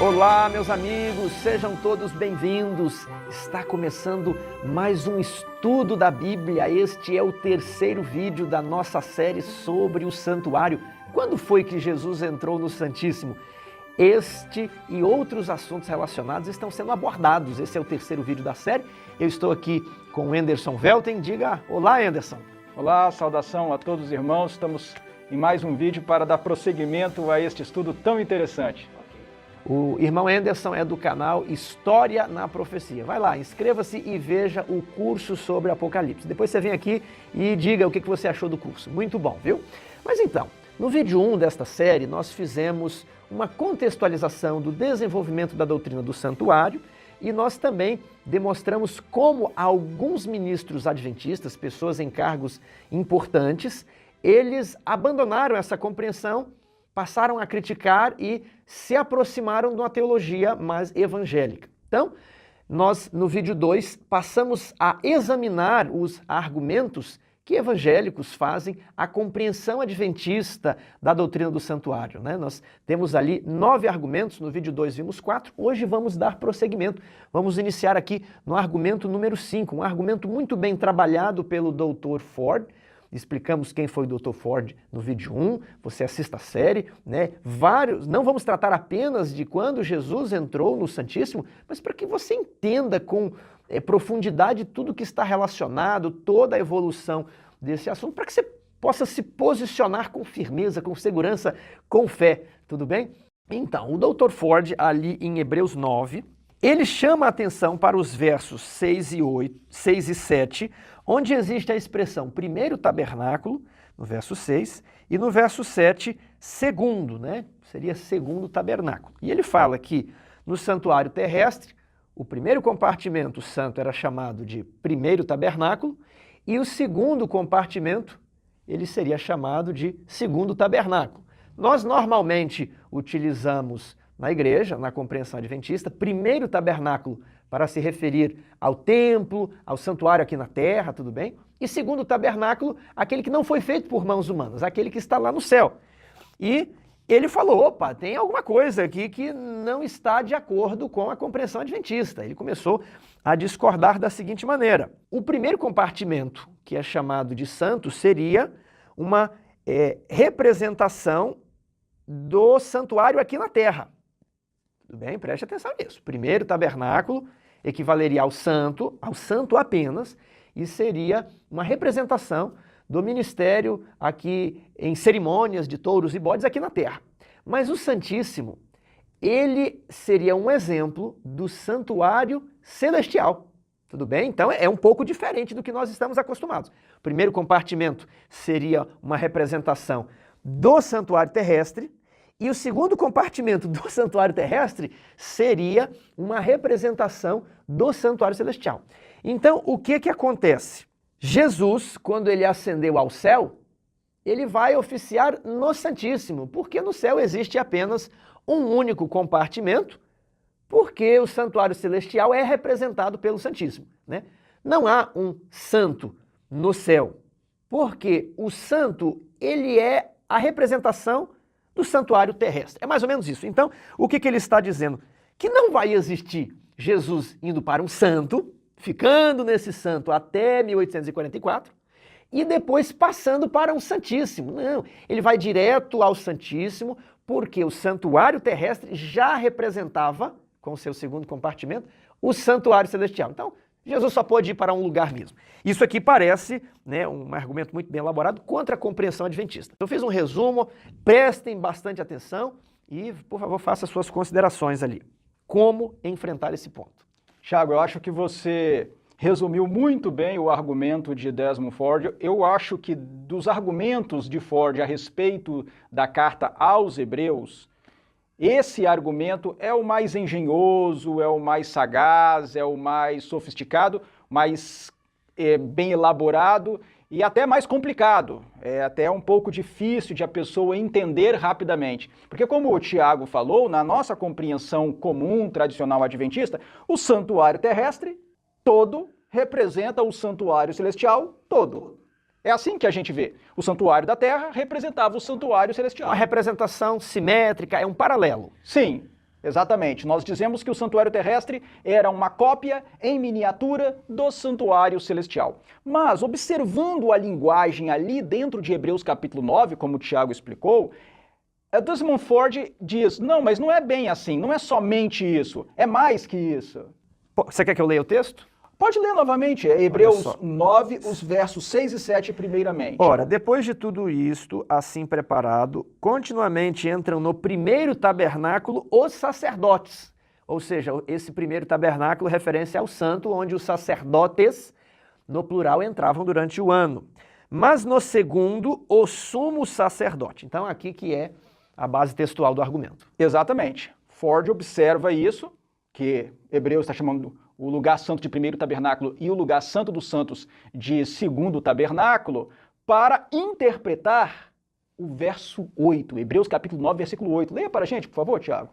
Olá, meus amigos, sejam todos bem-vindos. Está começando mais um estudo da Bíblia. Este é o terceiro vídeo da nossa série sobre o santuário. Quando foi que Jesus entrou no Santíssimo? Este e outros assuntos relacionados estão sendo abordados. Esse é o terceiro vídeo da série. Eu estou aqui com o Anderson Velten. Diga olá, Anderson. Olá, saudação a todos os irmãos. Estamos em mais um vídeo para dar prosseguimento a este estudo tão interessante. O irmão Anderson é do canal História na Profecia. Vai lá, inscreva-se e veja o curso sobre Apocalipse. Depois você vem aqui e diga o que você achou do curso. Muito bom, viu? Mas então, no vídeo 1 desta série, nós fizemos uma contextualização do desenvolvimento da doutrina do santuário e nós também demonstramos como alguns ministros adventistas, pessoas em cargos importantes, eles abandonaram essa compreensão, passaram a criticar e se aproximaram de uma teologia mais evangélica. Então, nós no vídeo 2 passamos a examinar os argumentos que evangélicos fazem à compreensão adventista da doutrina do santuário, né? Nós temos ali 9 argumentos, no vídeo 2 vimos 4, hoje vamos dar prosseguimento. Vamos iniciar aqui no argumento número 5, um argumento muito bem trabalhado pelo Dr. Ford. Explicamos quem foi o Dr. Ford no vídeo 1, você assista a série, né? Não vamos tratar apenas de quando Jesus entrou no Santíssimo, mas para que você entenda com profundidade tudo que está relacionado, toda a evolução desse assunto, para que você possa se posicionar com firmeza, com segurança, com fé, tudo bem? Então, o Dr. Ford, ali em Hebreus 9, ele chama a atenção para os versos 6 e 7, onde existe a expressão primeiro tabernáculo, no verso 6, e no verso 7, segundo, né? Seria segundo tabernáculo. E ele fala que no santuário terrestre, o primeiro compartimento santo era chamado de primeiro tabernáculo, e o segundo compartimento, ele seria chamado de segundo tabernáculo. Nós normalmente utilizamos na igreja, na compreensão adventista, primeiro tabernáculo para se referir ao templo, ao santuário aqui na terra, tudo bem? E segundo tabernáculo, aquele que não foi feito por mãos humanas, aquele que está lá no céu. E ele falou, opa, tem alguma coisa aqui que não está de acordo com a compreensão adventista. Ele começou a discordar da seguinte maneira. O primeiro compartimento, que é chamado de santo, seria uma representação do santuário aqui na terra. Tudo bem? Preste atenção nisso. Primeiro tabernáculo equivaleria ao santo apenas, e seria uma representação do ministério aqui em cerimônias de touros e bodes aqui na terra. Mas o Santíssimo, ele seria um exemplo do santuário celestial. Tudo bem? Então é um pouco diferente do que nós estamos acostumados. O primeiro compartimento seria uma representação do santuário terrestre, e o segundo compartimento do santuário terrestre seria uma representação do santuário celestial. Então, o que acontece? Jesus, quando ele ascendeu ao céu, ele vai oficiar no Santíssimo, porque no céu existe apenas um único compartimento, porque o santuário celestial é representado pelo Santíssimo, né? Não há um santo no céu, porque o santo, ele é a representação do santuário terrestre. É mais ou menos isso. Então, o que ele está dizendo? Que não vai existir Jesus indo para um santo, ficando nesse santo até 1844, e depois passando para um santíssimo. Não, ele vai direto ao santíssimo, porque o santuário terrestre já representava, com o seu segundo compartimento, o santuário celestial. Então, Jesus só pode ir para um lugar mesmo. Isso aqui parece, né, um argumento muito bem elaborado contra a compreensão adventista. Eu fiz um resumo, prestem bastante atenção e, por favor, faça suas considerações ali. Como enfrentar esse ponto? Thiago, eu acho que você resumiu muito bem o argumento de Desmond Ford. Eu acho que dos argumentos de Ford a respeito da carta aos Hebreus, esse argumento é o mais engenhoso, é o mais sagaz, é o mais sofisticado, mais bem elaborado e até mais complicado. É até um pouco difícil de a pessoa entender rapidamente. Porque como o Tiago falou, na nossa compreensão comum, tradicional adventista, o santuário terrestre todo representa o santuário celestial todo. É assim que a gente vê. O santuário da terra representava o santuário celestial. Uma representação simétrica, é um paralelo. Sim. Exatamente. Nós dizemos que o santuário terrestre era uma cópia em miniatura do santuário celestial. Mas, observando a linguagem ali dentro de Hebreus capítulo 9, como o Tiago explicou, Desmond Ford diz, não, mas não é bem assim, não é somente isso, é mais que isso. Você quer que eu leia o texto? Pode ler novamente, Hebreus 9, os versos 6 e 7 primeiramente. Ora, depois de tudo isto, assim preparado, continuamente entram no primeiro tabernáculo os sacerdotes. Ou seja, esse primeiro tabernáculo referência ao santo, onde os sacerdotes, no plural, entravam durante o ano. Mas no segundo, o sumo sacerdote. Então aqui que é a base textual do argumento. Exatamente. Ford observa isso, que Hebreus está chamando o lugar santo de primeiro tabernáculo e o lugar santo dos santos de segundo tabernáculo, para interpretar o verso 8, Hebreus capítulo 9, versículo 8. Leia para a gente, por favor, Tiago.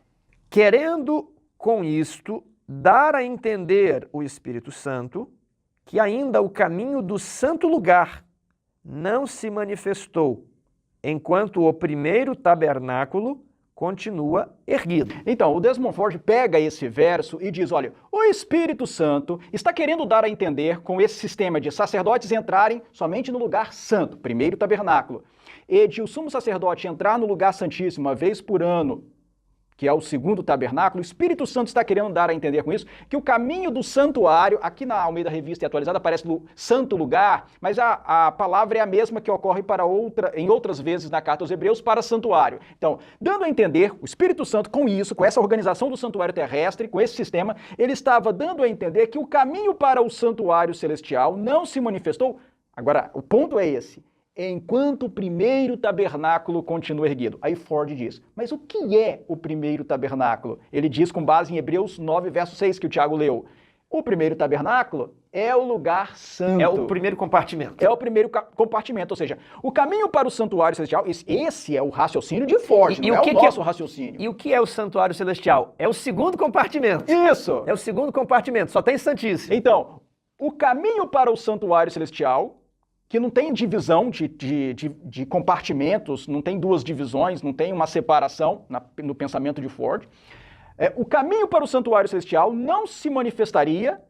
Querendo com isto dar a entender o Espírito Santo que ainda o caminho do santo lugar não se manifestou, enquanto o primeiro tabernáculo continua erguido. Então, o Desmond Ford pega esse verso e diz, olha, o Espírito Santo está querendo dar a entender com esse sistema de sacerdotes entrarem somente no lugar santo, primeiro tabernáculo, e de o sumo sacerdote entrar no lugar santíssimo uma vez por ano, que é o segundo tabernáculo. O Espírito Santo está querendo dar a entender com isso que o caminho do santuário, aqui na Almeida Revista e Atualizada aparece no santo lugar, mas a palavra é a mesma que ocorre em outras vezes na carta aos Hebreus para santuário. Então, dando a entender, o Espírito Santo com isso, com essa organização do santuário terrestre, com esse sistema, ele estava dando a entender que o caminho para o santuário celestial não se manifestou. Agora, o ponto é esse. Enquanto o primeiro tabernáculo continua erguido. Aí Ford diz, mas o que é o primeiro tabernáculo? Ele diz com base em Hebreus 9, verso 6, que o Tiago leu. O primeiro tabernáculo é o lugar santo. É o primeiro compartimento. É o primeiro compartimento, ou seja, o caminho para o santuário celestial, esse é o raciocínio de Ford, não é o nosso raciocínio. E o que é o santuário celestial? É o segundo compartimento. Isso! É o segundo compartimento, só tem santíssimo. Então, o caminho para o santuário celestial, que não tem divisão de compartimentos, não tem duas divisões, não tem uma separação no pensamento de Ford. O caminho para o santuário celestial não se manifestaria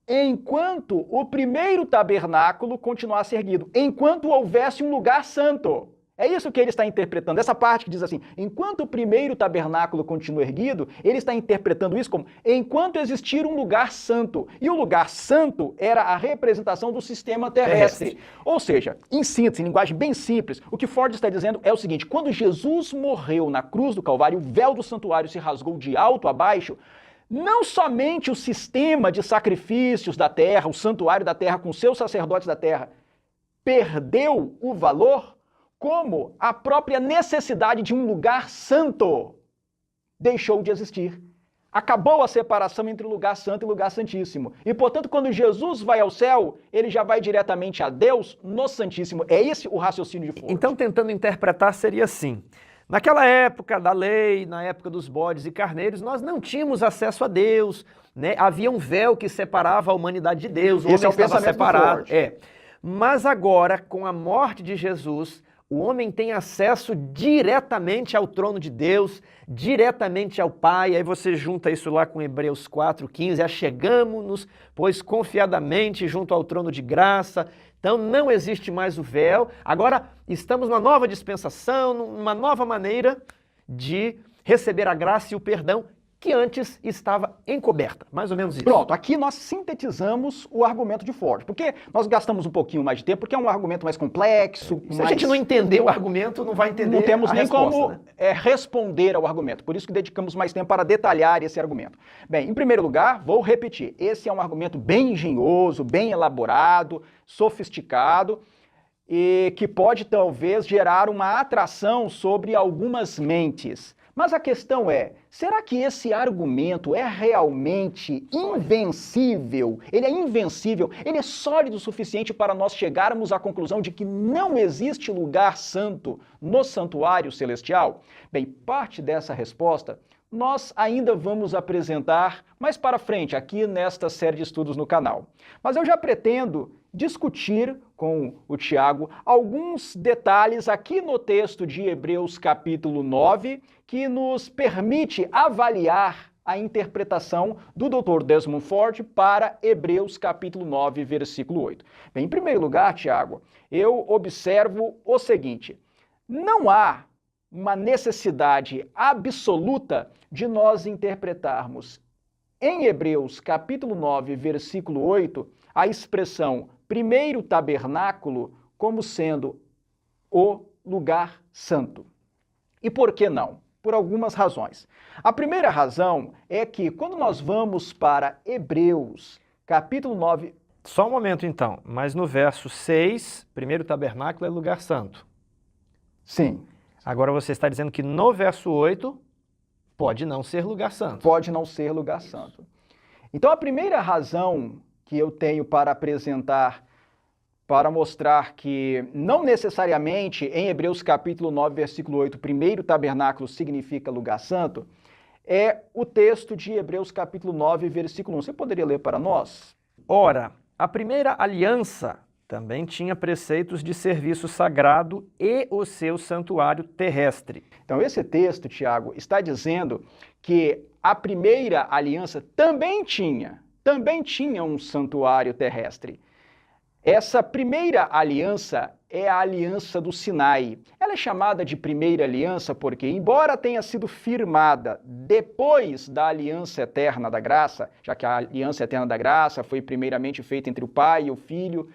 enquanto o primeiro tabernáculo continuasse erguido, enquanto houvesse um lugar santo. É isso que ele está interpretando. Essa parte que diz assim, enquanto o primeiro tabernáculo continua erguido, ele está interpretando isso como enquanto existir um lugar santo. E o lugar santo era a representação do sistema terrestre. Ou seja, em síntese, em linguagem bem simples, o que Ford está dizendo é o seguinte, quando Jesus morreu na cruz do Calvário, o véu do santuário se rasgou de alto a baixo, não somente o sistema de sacrifícios da terra, o santuário da terra com seus sacerdotes da terra, perdeu o valor, como a própria necessidade de um lugar santo deixou de existir. Acabou a separação entre o lugar santo e o lugar santíssimo. E, portanto, quando Jesus vai ao céu, ele já vai diretamente a Deus no Santíssimo. É esse o raciocínio de Ford. Então, tentando interpretar, seria assim. Naquela época da lei, na época dos bodes e carneiros, nós não tínhamos acesso a Deus, né? Havia um véu que separava a humanidade de Deus, o homem estava separado. Mas agora, com a morte de Jesus, o homem tem acesso diretamente ao trono de Deus, diretamente ao Pai. Aí você junta isso lá com Hebreus 4:15, achegamo-nos, pois confiadamente junto ao trono de graça. Então não existe mais o véu. Agora estamos numa nova dispensação, numa nova maneira de receber a graça e o perdão que antes estava encoberta. Mais ou menos isso. Pronto, aqui nós sintetizamos o argumento de Ford, porque nós gastamos um pouquinho mais de tempo, porque é um argumento mais complexo. Se a gente não entender o argumento, não vai entender Não temos a nem resposta, como né? responder ao argumento, por isso que dedicamos mais tempo para detalhar esse argumento. Bem, em primeiro lugar, vou repetir, esse é um argumento bem engenhoso, bem elaborado, sofisticado, e que pode talvez gerar uma atração sobre algumas mentes. Mas a questão é, será que esse argumento é realmente invencível? Ele é invencível? Ele é sólido o suficiente para nós chegarmos à conclusão de que não existe lugar santo no santuário celestial? Bem, parte dessa resposta nós ainda vamos apresentar mais para frente, aqui nesta série de estudos no canal. Mas eu já pretendo discutir com o Tiago alguns detalhes aqui no texto de Hebreus capítulo 9, que nos permite avaliar a interpretação do Dr. Desmond Ford para Hebreus capítulo 9, versículo 8. Bem, em primeiro lugar, Tiago, eu observo o seguinte: não há uma necessidade absoluta de nós interpretarmos em Hebreus capítulo 9, versículo 8, a expressão primeiro tabernáculo como sendo o lugar santo. E por que não? Por algumas razões. A primeira razão é que quando nós vamos para Hebreus capítulo 9... Só um momento então, mas no verso 6, primeiro tabernáculo é lugar santo. Sim. Agora você está dizendo que no verso 8 pode não ser lugar santo. Pode não ser lugar santo. Então a primeira razão que eu tenho para apresentar, para mostrar que não necessariamente em Hebreus capítulo 9, versículo 8, primeiro tabernáculo significa lugar santo, é o texto de Hebreus capítulo 9, versículo 1. Você poderia ler para nós? Ora, a primeira aliança também tinha preceitos de serviço sagrado e o seu santuário terrestre. Então esse texto, Tiago, está dizendo que a primeira aliança também tinha um santuário terrestre. Essa primeira aliança é a aliança do Sinai. Ela é chamada de primeira aliança porque, embora tenha sido firmada depois da aliança eterna da graça, já que a aliança eterna da graça foi primeiramente feita entre o Pai e o Filho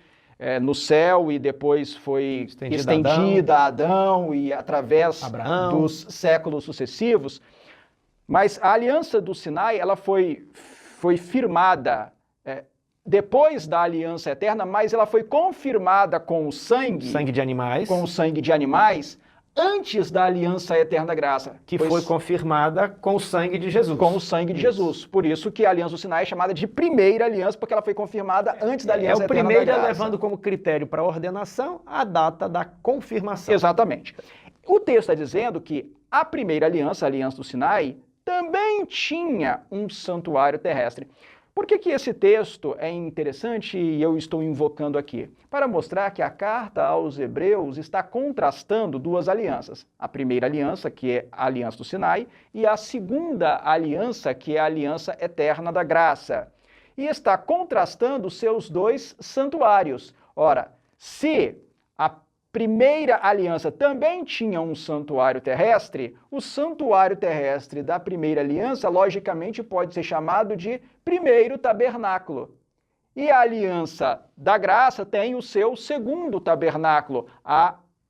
no céu e depois foi estendida a Adão e através Abraão, dos séculos sucessivos, mas a aliança do Sinai ela foi firmada depois da aliança eterna, mas ela foi confirmada com o sangue de animais, com o sangue de animais, antes da aliança eterna da graça. Que foi confirmada com o sangue de Jesus. Com o sangue de Jesus. Por isso que a aliança do Sinai é chamada de primeira aliança, porque ela foi confirmada antes da aliança eterna da graça. É o primeiro levando como critério para a ordenação a data da confirmação. Exatamente. O texto está dizendo que a primeira aliança, a aliança do Sinai, também tinha um santuário terrestre. Por que esse texto é interessante e eu estou invocando aqui? Para mostrar que a carta aos Hebreus está contrastando duas alianças. A primeira aliança, que é a aliança do Sinai, e a segunda aliança, que é a aliança eterna da graça. E está contrastando seus dois santuários. Ora, se a primeira aliança também tinha um santuário terrestre, o santuário terrestre da primeira aliança, logicamente, pode ser chamado de primeiro tabernáculo. E a aliança da graça tem o seu segundo tabernáculo,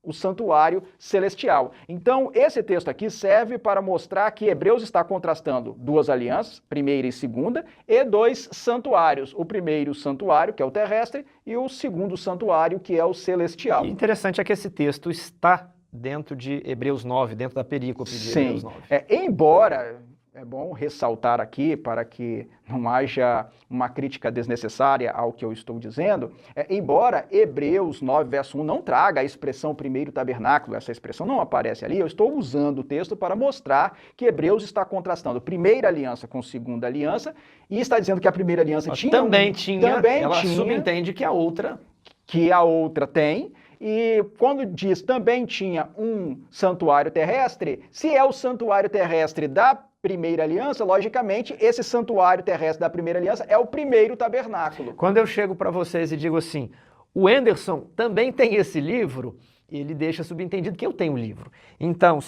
o santuário celestial. Então, esse texto aqui serve para mostrar que Hebreus está contrastando duas alianças, primeira e segunda, e dois santuários. O primeiro santuário, que é o terrestre, e o segundo santuário, que é o celestial. E interessante é que esse texto está dentro de Hebreus 9, dentro da perícope de Hebreus 9. Embora... É bom ressaltar aqui, para que não haja uma crítica desnecessária ao que eu estou dizendo, embora Hebreus 9, verso 1 não traga a expressão primeiro tabernáculo, essa expressão não aparece ali, eu estou usando o texto para mostrar que Hebreus está contrastando primeira aliança com segunda aliança e está dizendo que a primeira aliança também tinha, ela subentende que a outra tem. E quando diz também tinha um santuário terrestre, se é o santuário terrestre da primeira aliança, logicamente, esse santuário terrestre da primeira aliança é o primeiro tabernáculo. Quando eu chego para vocês e digo assim, o Anderson também tem esse livro, ele deixa subentendido que eu tenho o livro. Então,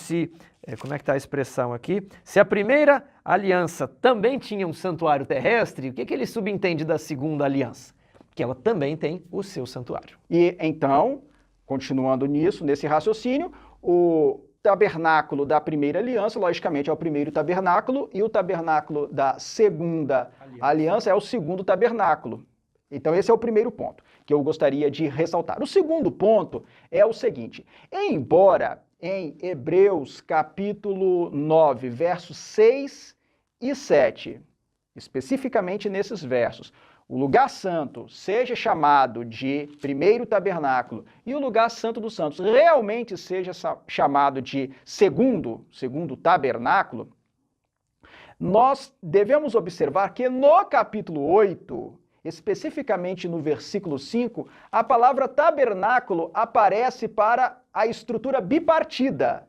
como é que está a expressão aqui? Se a primeira aliança também tinha um santuário terrestre, o que ele subentende da segunda aliança? Que ela também tem o seu santuário. E então, continuando nesse raciocínio, o tabernáculo da primeira aliança, logicamente, é o primeiro tabernáculo, e o tabernáculo da segunda aliança é o segundo tabernáculo. Então, esse é o primeiro ponto que eu gostaria de ressaltar. O segundo ponto é o seguinte: embora em Hebreus capítulo 9, versos 6 e 7, especificamente nesses versos, o lugar santo seja chamado de primeiro tabernáculo e o lugar santo dos santos realmente seja chamado de segundo tabernáculo, nós devemos observar que no capítulo 8, especificamente no versículo 5, a palavra tabernáculo aparece para a estrutura bipartida.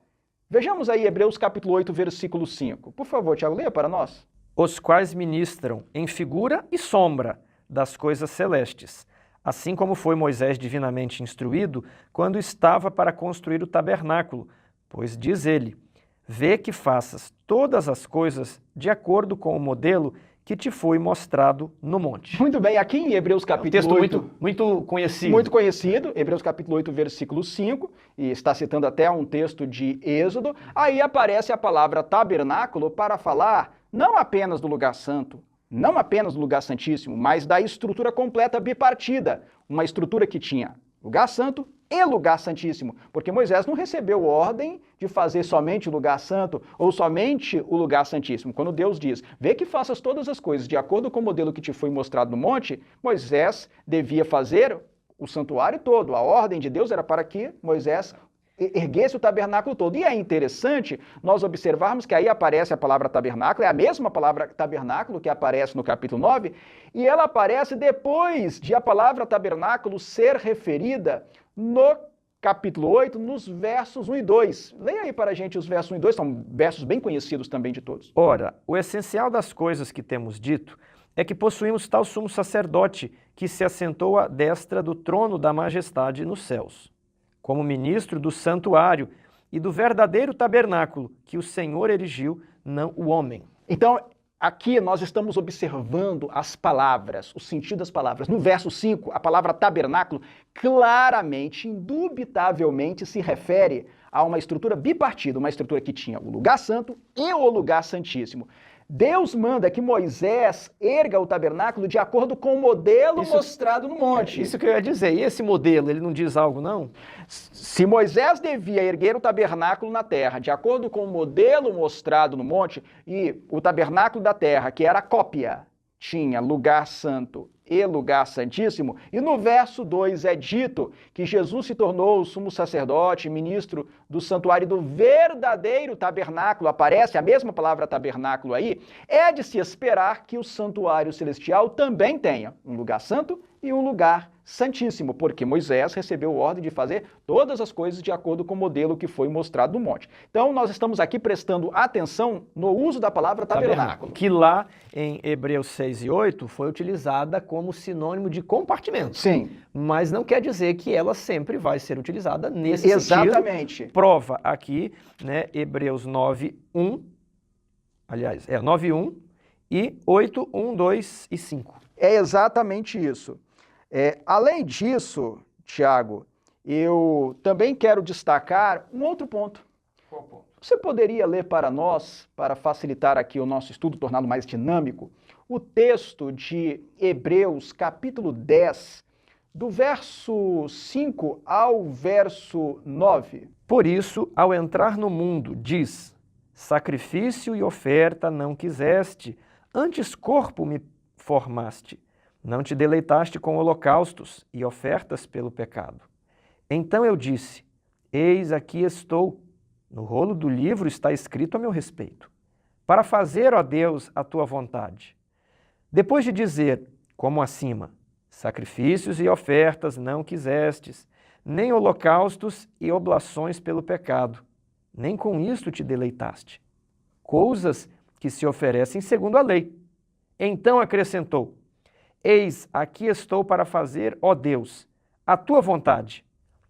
Vejamos aí Hebreus capítulo 8, versículo 5. Por favor, Tiago, leia para nós. Os quais ministram em figura e sombra das coisas celestes, assim como foi Moisés divinamente instruído quando estava para construir o tabernáculo, pois diz ele: vê que faças todas as coisas de acordo com o modelo que te foi mostrado no monte. Muito bem, aqui em Hebreus capítulo 8... muito conhecido. Muito conhecido, Hebreus capítulo 8, versículo 5, e está citando até um texto de Êxodo. Aí aparece a palavra tabernáculo para falar não apenas do lugar santo, não apenas do lugar santíssimo, mas da estrutura completa bipartida. Uma estrutura que tinha lugar santo e lugar santíssimo, porque Moisés não recebeu ordem de fazer somente o lugar santo ou somente o lugar santíssimo. Quando Deus diz, vê que faças todas as coisas de acordo com o modelo que te foi mostrado no monte, Moisés devia fazer o santuário todo. A ordem de Deus era para que Moisés erguesse o tabernáculo todo. E é interessante nós observarmos que aí aparece a palavra tabernáculo, é a mesma palavra tabernáculo que aparece no capítulo 9, e ela aparece depois de a palavra tabernáculo ser referida no capítulo 8, nos versos 1 e 2. Leia aí para a gente os versos 1 e 2, são versos bem conhecidos também de todos. Ora, o essencial das coisas que temos dito é que possuímos tal sumo sacerdote que se assentou à destra do trono da majestade nos céus, como ministro do santuário e do verdadeiro tabernáculo que o Senhor erigiu, não o homem. Então, aqui nós estamos observando as palavras, o sentido das palavras. No verso 5, a palavra tabernáculo claramente, indubitavelmente se refere a uma estrutura bipartida, uma estrutura que tinha o lugar santo e o lugar santíssimo. Deus manda que Moisés erga o tabernáculo de acordo com o modelo mostrado no monte. Isso que eu ia dizer. E esse modelo, ele não diz algo, não? Se Moisés devia erguer o tabernáculo na terra de acordo com o modelo mostrado no monte, e o tabernáculo da terra, que era a cópia, tinha lugar santo e lugar santíssimo, e no verso 2 é dito que Jesus se tornou o sumo sacerdote, ministro do santuário do verdadeiro tabernáculo, aparece a mesma palavra tabernáculo aí, é de se esperar que o santuário celestial também tenha um lugar santo e um lugar santíssimo, porque Moisés recebeu ordem de fazer todas as coisas de acordo com o modelo que foi mostrado no monte. Então, nós estamos aqui prestando atenção no uso da palavra tabernáculo. Que lá em Hebreus 6 e 8 foi utilizada como sinônimo de compartimento. Sim. Mas não quer dizer que ela sempre vai ser utilizada nesse Exatamente. sentido. Prova aqui, né, Hebreus 9, 1, aliás, 9, 1 e 8, 1, 2 e 5. É exatamente isso. Além disso, Tiago, eu também quero destacar um outro ponto. Qual ponto? Você poderia ler para nós, para facilitar aqui o nosso estudo, torná-lo mais dinâmico, o texto de Hebreus, capítulo 10, do verso 5 ao verso 9. Por isso, ao entrar no mundo, diz: sacrifício e oferta não quiseste, antes corpo me formaste. Não te deleitaste com holocaustos e ofertas pelo pecado. Então eu disse: eis aqui estou. No rolo do livro está escrito a meu respeito, para fazer, ó Deus, a tua vontade. Depois de dizer, como acima, sacrifícios e ofertas não quisestes, nem holocaustos e oblações pelo pecado, nem com isto te deleitaste. Coisas que se oferecem segundo a lei. Então acrescentou: eis, aqui estou para fazer, ó Deus, a tua vontade.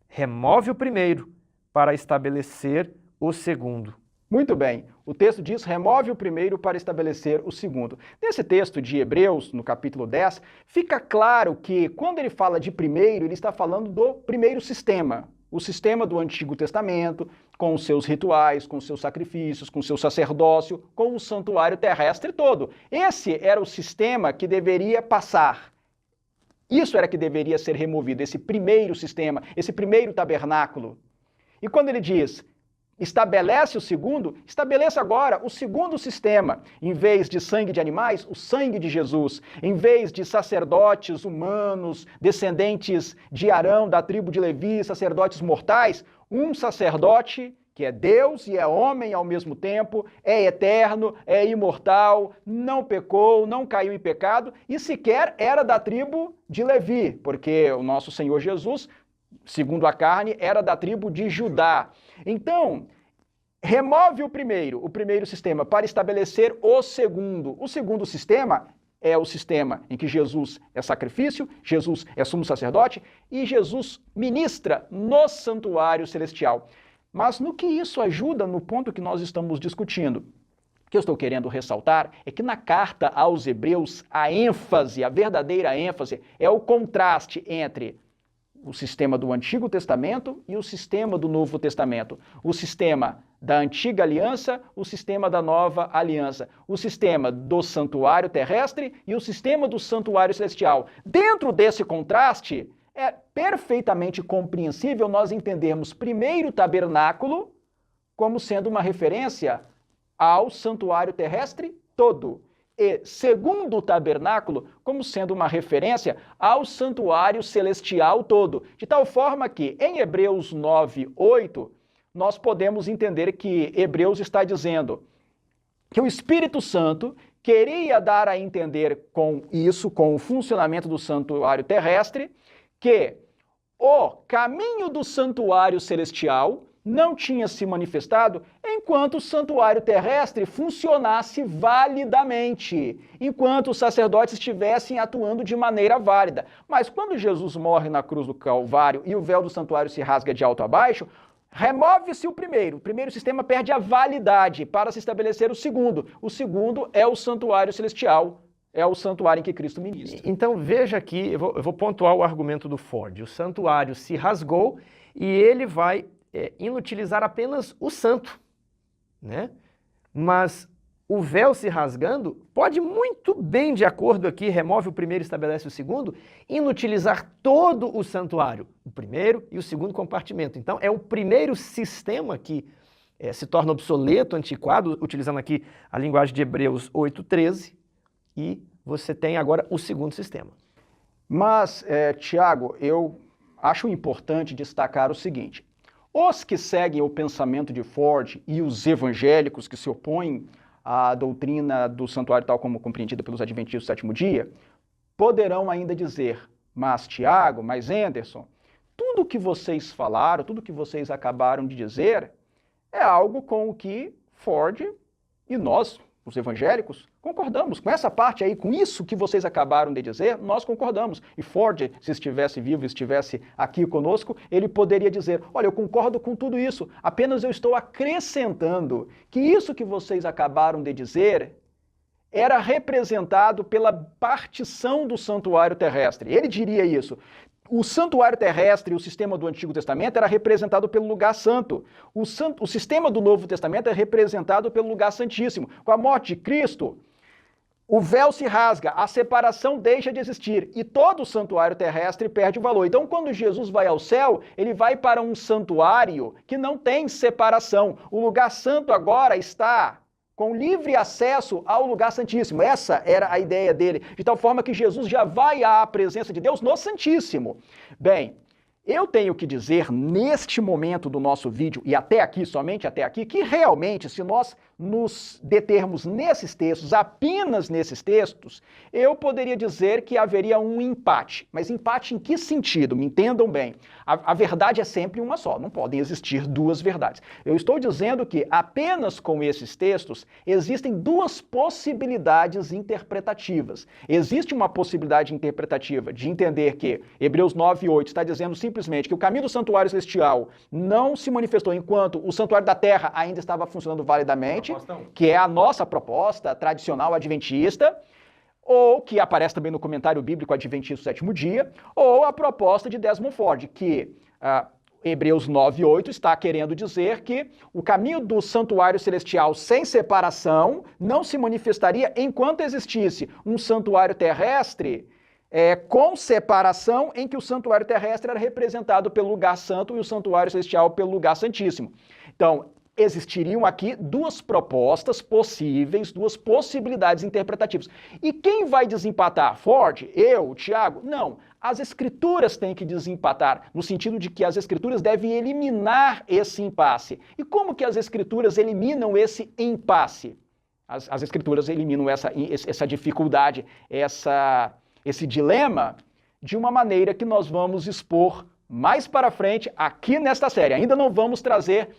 Remove o primeiro, para estabelecer o segundo. Muito bem. O texto diz, remove o primeiro para estabelecer o segundo. Nesse texto de Hebreus, no capítulo 10, fica claro que quando ele fala de primeiro, ele está falando do primeiro sistema. O sistema do Antigo Testamento, com os seus rituais, com os seus sacrifícios, com o seu sacerdócio, com o santuário terrestre todo. Esse era o sistema que deveria passar. Isso era que deveria ser removido, esse primeiro sistema, esse primeiro tabernáculo. E quando ele diz, estabelece o segundo, estabeleça agora o segundo sistema. Em vez de sangue de animais, o sangue de Jesus. Em vez de sacerdotes humanos, descendentes de Arão, da tribo de Levi, sacerdotes mortais, um sacerdote que é Deus e é homem ao mesmo tempo, é eterno, é imortal, não pecou, não caiu em pecado e sequer era da tribo de Levi, porque o nosso Senhor Jesus, segundo a carne, era da tribo de Judá. Então, remove o primeiro sistema para estabelecer o segundo. O segundo sistema é o sistema em que Jesus é sacrifício, Jesus é sumo sacerdote e Jesus ministra no santuário celestial. Mas no que isso ajuda no ponto que nós estamos discutindo? O que eu estou querendo ressaltar é que na carta aos Hebreus, a ênfase, a verdadeira ênfase, é o contraste entre o sistema do Antigo Testamento e o sistema do Novo Testamento. O sistema da Antiga Aliança, o sistema da Nova Aliança. O sistema do santuário terrestre e o sistema do santuário celestial. Dentro desse contraste, é perfeitamente compreensível nós entendermos primeiro o tabernáculo como sendo uma referência ao santuário terrestre todo. E segundo o tabernáculo, como sendo uma referência ao santuário celestial todo. De tal forma que, em Hebreus 9:8, nós podemos entender que Hebreus está dizendo que o Espírito Santo queria dar a entender com isso, com o funcionamento do santuário terrestre, que o caminho do santuário celestial não tinha se manifestado enquanto o santuário terrestre funcionasse validamente, enquanto os sacerdotes estivessem atuando de maneira válida. Mas quando Jesus morre na cruz do Calvário e o véu do santuário se rasga de alto a baixo, remove-se o primeiro sistema perde a validade para se estabelecer o segundo. O segundo é o santuário celestial, é o santuário em que Cristo ministra. Então veja aqui, eu vou pontuar o argumento do Ford. O santuário se rasgou e ele vai inutilizar apenas o santo, né? Mas o véu se rasgando pode muito bem, de acordo aqui, remove o primeiro e estabelece o segundo, inutilizar todo o santuário, o primeiro e o segundo compartimento. Então é o primeiro sistema que se torna obsoleto, antiquado, utilizando aqui a linguagem de Hebreus 8:13, e você tem agora o segundo sistema. Mas, Tiago, eu acho importante destacar o seguinte: os que seguem o pensamento de Ford e os evangélicos que se opõem à doutrina do santuário tal como compreendida pelos adventistas do sétimo dia, poderão ainda dizer, mas Tiago, mas Anderson, tudo que vocês falaram, tudo que vocês acabaram de dizer, é algo com o que Ford e nós, os evangélicos, concordamos. Com essa parte aí, com isso que vocês acabaram de dizer, nós concordamos. E Ford, se estivesse vivo, estivesse aqui conosco, ele poderia dizer, olha, eu concordo com tudo isso, apenas eu estou acrescentando que isso que vocês acabaram de dizer era representado pela partição do santuário terrestre. Ele diria isso. O santuário terrestre, o sistema do Antigo Testamento, era representado pelo lugar santo. O sistema do Novo Testamento é representado pelo lugar santíssimo. Com a morte de Cristo, o véu se rasga, a separação deixa de existir e todo o santuário terrestre perde o valor. Então, quando Jesus vai ao céu, ele vai para um santuário que não tem separação. O lugar santo agora está com livre acesso ao lugar santíssimo. Essa era a ideia dele, de tal forma que Jesus já vai à presença de Deus no Santíssimo. Bem, eu tenho que dizer neste momento do nosso vídeo, e até aqui, somente até aqui, que realmente, se nós nos determos nesses textos, apenas nesses textos, eu poderia dizer que haveria um empate. Mas empate em que sentido? Me entendam bem. A verdade é sempre uma só, não podem existir duas verdades. Eu estou dizendo que apenas com esses textos existem duas possibilidades interpretativas. Existe uma possibilidade interpretativa de entender que Hebreus 9:8 está dizendo simplesmente que o caminho do santuário celestial não se manifestou enquanto o santuário da terra ainda estava funcionando validamente, que é a nossa proposta tradicional adventista, ou que aparece também no comentário bíblico adventista do sétimo dia, ou a proposta de Desmond Ford, que Hebreus 9:8 está querendo dizer que o caminho do santuário celestial sem separação não se manifestaria enquanto existisse um santuário terrestre com separação, em que o santuário terrestre era representado pelo lugar santo e o santuário celestial pelo lugar santíssimo. Então, existiriam aqui duas propostas possíveis, duas possibilidades interpretativas. E quem vai desempatar? Ford? Eu? Tiago? Não. As Escrituras têm que desempatar, no sentido de que as Escrituras devem eliminar esse impasse. E como que as Escrituras eliminam esse impasse? As Escrituras eliminam essa dificuldade, esse dilema, de uma maneira que nós vamos expor mais para frente aqui nesta série. Ainda não vamos trazer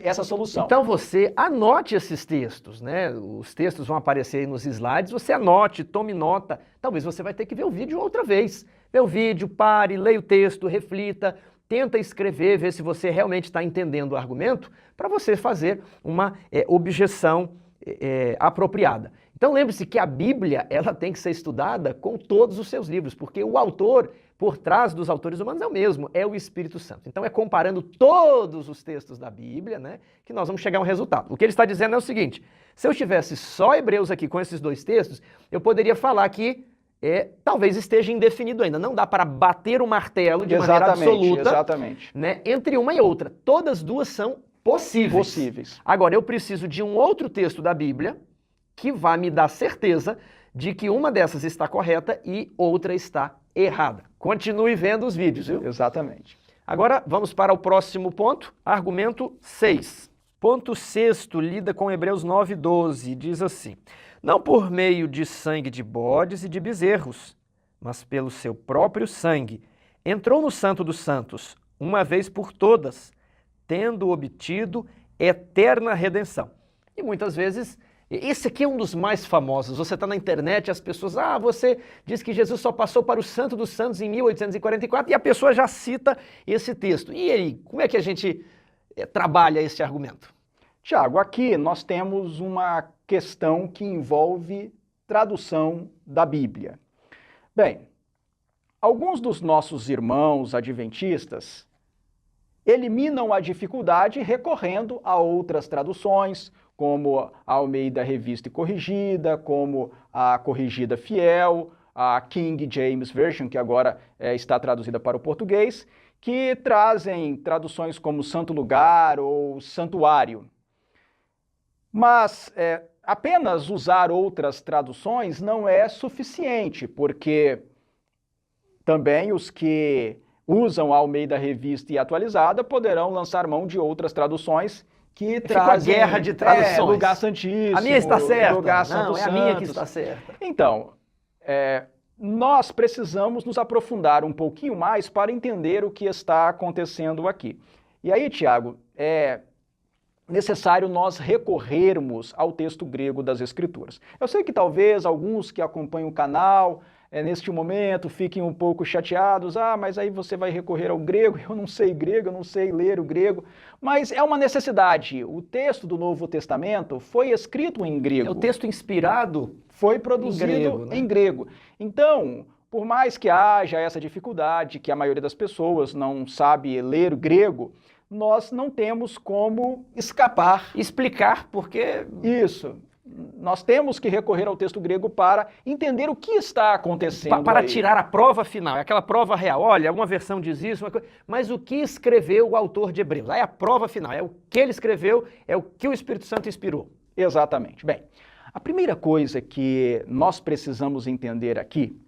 essa solução. Então você anote esses textos, né? Os textos vão aparecer aí nos slides, você anote, tome nota. Talvez você vai ter que ver o vídeo outra vez. Vê o vídeo, pare, leia o texto, reflita, tenta escrever, ver se você realmente está entendendo o argumento, para você fazer uma objeção apropriada. Então lembre-se que a Bíblia ela tem que ser estudada com todos os seus livros, porque o autor por trás dos autores humanos é o mesmo, é o Espírito Santo. Então é comparando todos os textos da Bíblia, né, que nós vamos chegar a um resultado. O que ele está dizendo é o seguinte: se eu tivesse só Hebreus aqui com esses dois textos, eu poderia falar que talvez esteja indefinido ainda. Não dá para bater o martelo de maneira absoluta, né, entre uma e outra. Todas duas são possíveis. Agora, eu preciso de um outro texto da Bíblia que vai me dar certeza de que uma dessas está correta e outra está errada. Continue vendo os vídeos, viu? Exatamente. Agora, vamos para o próximo ponto, argumento 6. Ponto 6º lida com Hebreus 9:12, diz assim: não por meio de sangue de bodes e de bezerros, mas pelo seu próprio sangue, entrou no Santo dos Santos, uma vez por todas, tendo obtido eterna redenção. E muitas vezes, esse aqui é um dos mais famosos. Você está na internet, as pessoas, você diz que Jesus só passou para o Santo dos Santos em 1844, e a pessoa já cita esse texto. E aí, como é que a gente trabalha esse argumento? Tiago, aqui nós temos uma questão que envolve tradução da Bíblia. Bem, alguns dos nossos irmãos adventistas eliminam a dificuldade recorrendo a outras traduções, como a Almeida Revista e Corrigida, como a Corrigida Fiel, a King James Version, que agora está traduzida para o português, que trazem traduções como Santo Lugar ou Santuário. Mas apenas usar outras traduções não é suficiente, porque também os que usam a Almeida Revista e Atualizada poderão lançar mão de outras traduções que trazem a guerra de traduções. Lugar Santíssimo. A minha está certa. Lugar Santo Não, é a minha que está certa. Então, nós precisamos nos aprofundar um pouquinho mais para entender o que está acontecendo aqui. E aí, Tiago, é necessário nós recorrermos ao texto grego das Escrituras. Eu sei que talvez alguns que acompanham o canal neste momento fiquem um pouco chateados, mas aí você vai recorrer ao grego, eu não sei grego, eu não sei ler o grego, mas é uma necessidade. O texto do Novo Testamento foi escrito em grego. É o texto inspirado, foi produzido em grego. Então, por mais que haja essa dificuldade, que a maioria das pessoas não sabe ler o grego, nós não temos como escapar. Explicar, porque... Isso. Nós temos que recorrer ao texto grego para entender o que está acontecendo para aí. Tirar a prova final, aquela prova real. Olha, uma versão diz isso, mas o que escreveu o autor de Hebreus? Aí a prova final, é o que ele escreveu, é o que o Espírito Santo inspirou. Exatamente. Bem, a primeira coisa que nós precisamos entender aqui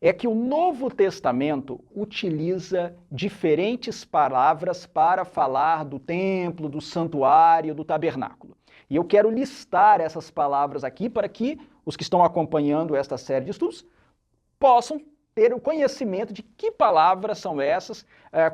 é que o Novo Testamento utiliza diferentes palavras para falar do templo, do santuário, do tabernáculo. E eu quero listar essas palavras aqui para que os que estão acompanhando esta série de estudos possam ter o conhecimento de que palavras são essas,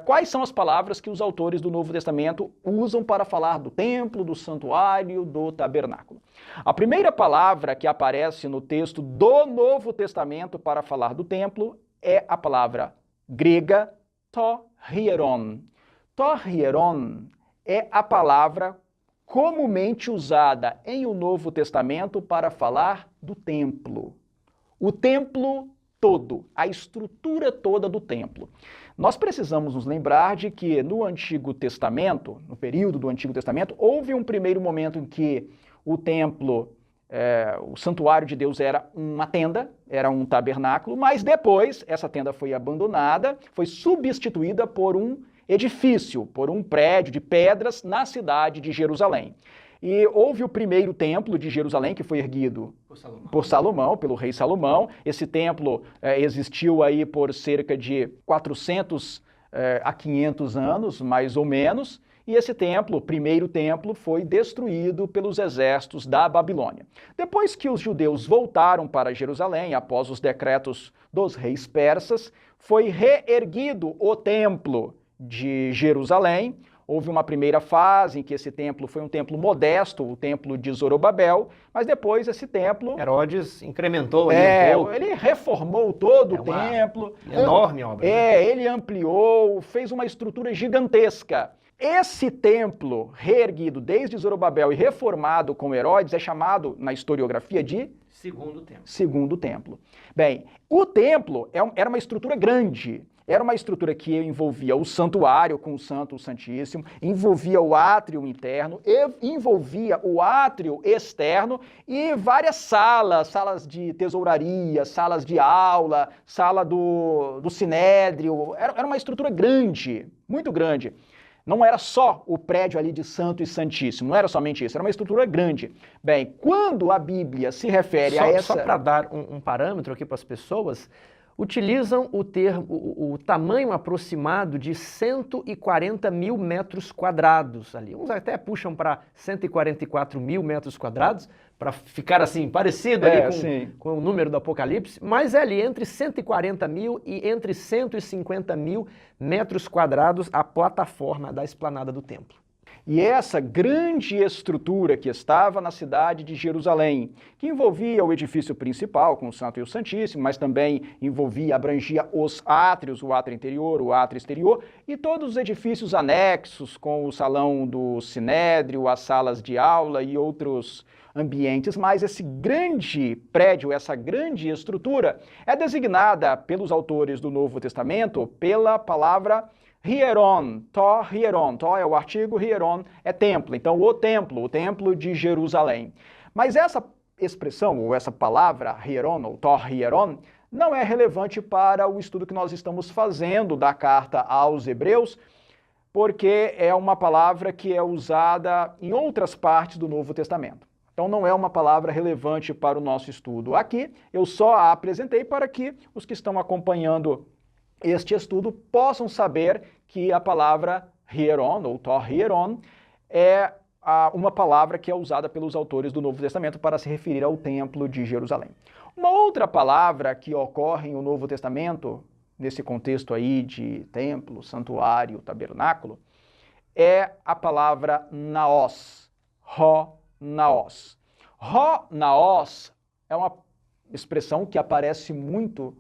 quais são as palavras que os autores do Novo Testamento usam para falar do templo, do santuário, do tabernáculo. A primeira palavra que aparece no texto do Novo Testamento para falar do templo é a palavra grega torhieron. Torhieron é a palavra comumente usada em o Novo Testamento para falar do templo. O templo todo, a estrutura toda do templo. Nós precisamos nos lembrar de que no Antigo Testamento, no período do Antigo Testamento, houve um primeiro momento em que o templo, o santuário de Deus era uma tenda, era um tabernáculo, mas depois essa tenda foi abandonada, foi substituída por um edifício, por um prédio de pedras na cidade de Jerusalém. E houve o primeiro templo de Jerusalém, que foi erguido por Salomão, pelo rei Salomão. Esse templo existiu aí por cerca de 400 a 500 anos, mais ou menos. E esse templo, o primeiro templo, foi destruído pelos exércitos da Babilônia. Depois que os judeus voltaram para Jerusalém, após os decretos dos reis persas, foi reerguido o templo de Jerusalém. Houve uma primeira fase em que esse templo foi um templo modesto, o templo de Zorobabel, mas depois esse templo... Herodes incrementou ali um pouco. Ele reformou todo o templo. Enorme obra. Ele ampliou, fez uma estrutura gigantesca. Esse templo, reerguido desde Zorobabel e reformado com Herodes, é chamado na historiografia de Segundo Templo. Bem, o templo era uma estrutura grande. Era uma estrutura que envolvia o santuário com o Santo, o Santíssimo, envolvia o átrio interno, envolvia o átrio externo e várias salas de tesouraria, salas de aula, sala do sinédrio. Era uma estrutura grande, muito grande. Não era só o prédio ali de Santo e Santíssimo, não era somente isso, era uma estrutura grande. Bem, quando a Bíblia se refere a essa... Só para dar um parâmetro aqui para as pessoas, utilizam o tamanho aproximado de 140 mil metros quadrados ali. Uns até puxam para 144 mil metros quadrados, para ficar assim, parecido ali com o número do Apocalipse, mas é ali entre 140 mil e entre 150 mil metros quadrados a plataforma da esplanada do templo. E essa grande estrutura que estava na cidade de Jerusalém, que envolvia o edifício principal com o Santo e o Santíssimo, mas também abrangia os átrios, o átrio interior, o átrio exterior, e todos os edifícios anexos com o salão do sinédrio, as salas de aula e outros ambientes, mas esse grande prédio, essa grande estrutura é designada pelos autores do Novo Testamento pela palavra Hieron, Hieron, é o artigo, Hieron é templo, então o templo de Jerusalém. Mas essa expressão, ou essa palavra, Hieron, ou Hieron, não é relevante para o estudo que nós estamos fazendo da carta aos Hebreus, porque é uma palavra que é usada em outras partes do Novo Testamento. Então não é uma palavra relevante para o nosso estudo. Aqui eu só a apresentei para que os que estão acompanhando este estudo possam saber que a palavra Hieron, ou Hieron, é uma palavra que é usada pelos autores do Novo Testamento para se referir ao Templo de Jerusalém. Uma outra palavra que ocorre no Novo Testamento, nesse contexto aí de templo, santuário, tabernáculo, é a palavra naos, naos. Naos é uma expressão que aparece muito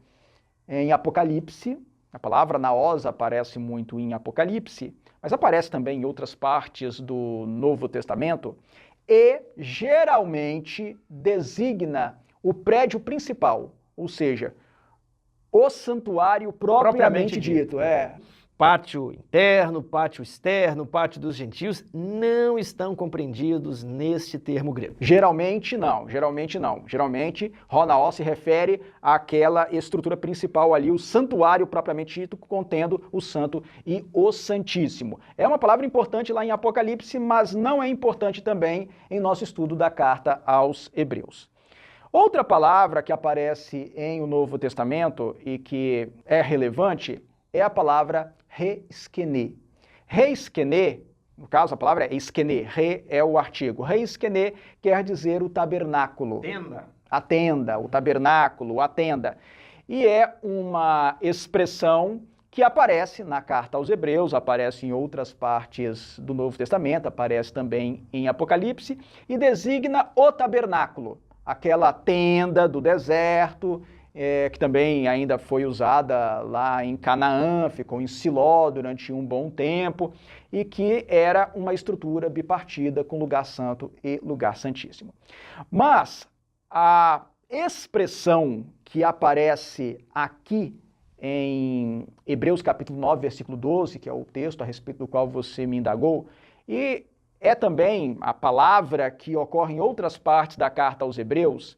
em Apocalipse. A palavra naos aparece muito em Apocalipse, mas aparece também em outras partes do Novo Testamento e geralmente designa o prédio principal, ou seja, o santuário propriamente dito. Pátio interno, pátio externo, pátio dos gentios não estão compreendidos neste termo grego. Geralmente não. Geralmente, Ronaó se refere àquela estrutura principal ali, o santuário propriamente dito, contendo o Santo e o Santíssimo. É uma palavra importante lá em Apocalipse, mas não é importante também em nosso estudo da carta aos Hebreus. Outra palavra que aparece em o Novo Testamento e que é relevante é a palavra re-esquené. Re-esquené, no caso a palavra é esquené, re é o artigo. Re-esquené quer dizer o tabernáculo. A tenda, o tabernáculo, a tenda. E é uma expressão que aparece na carta aos Hebreus, aparece em outras partes do Novo Testamento, aparece também em Apocalipse, e designa o tabernáculo, aquela tenda do deserto, que também ainda foi usada lá em Canaã, ficou em Siló durante um bom tempo, e que era uma estrutura bipartida com lugar santo e lugar santíssimo. Mas a expressão que aparece aqui em Hebreus capítulo 9, versículo 12, que é o texto a respeito do qual você me indagou, e é também a palavra que ocorre em outras partes da carta aos Hebreus,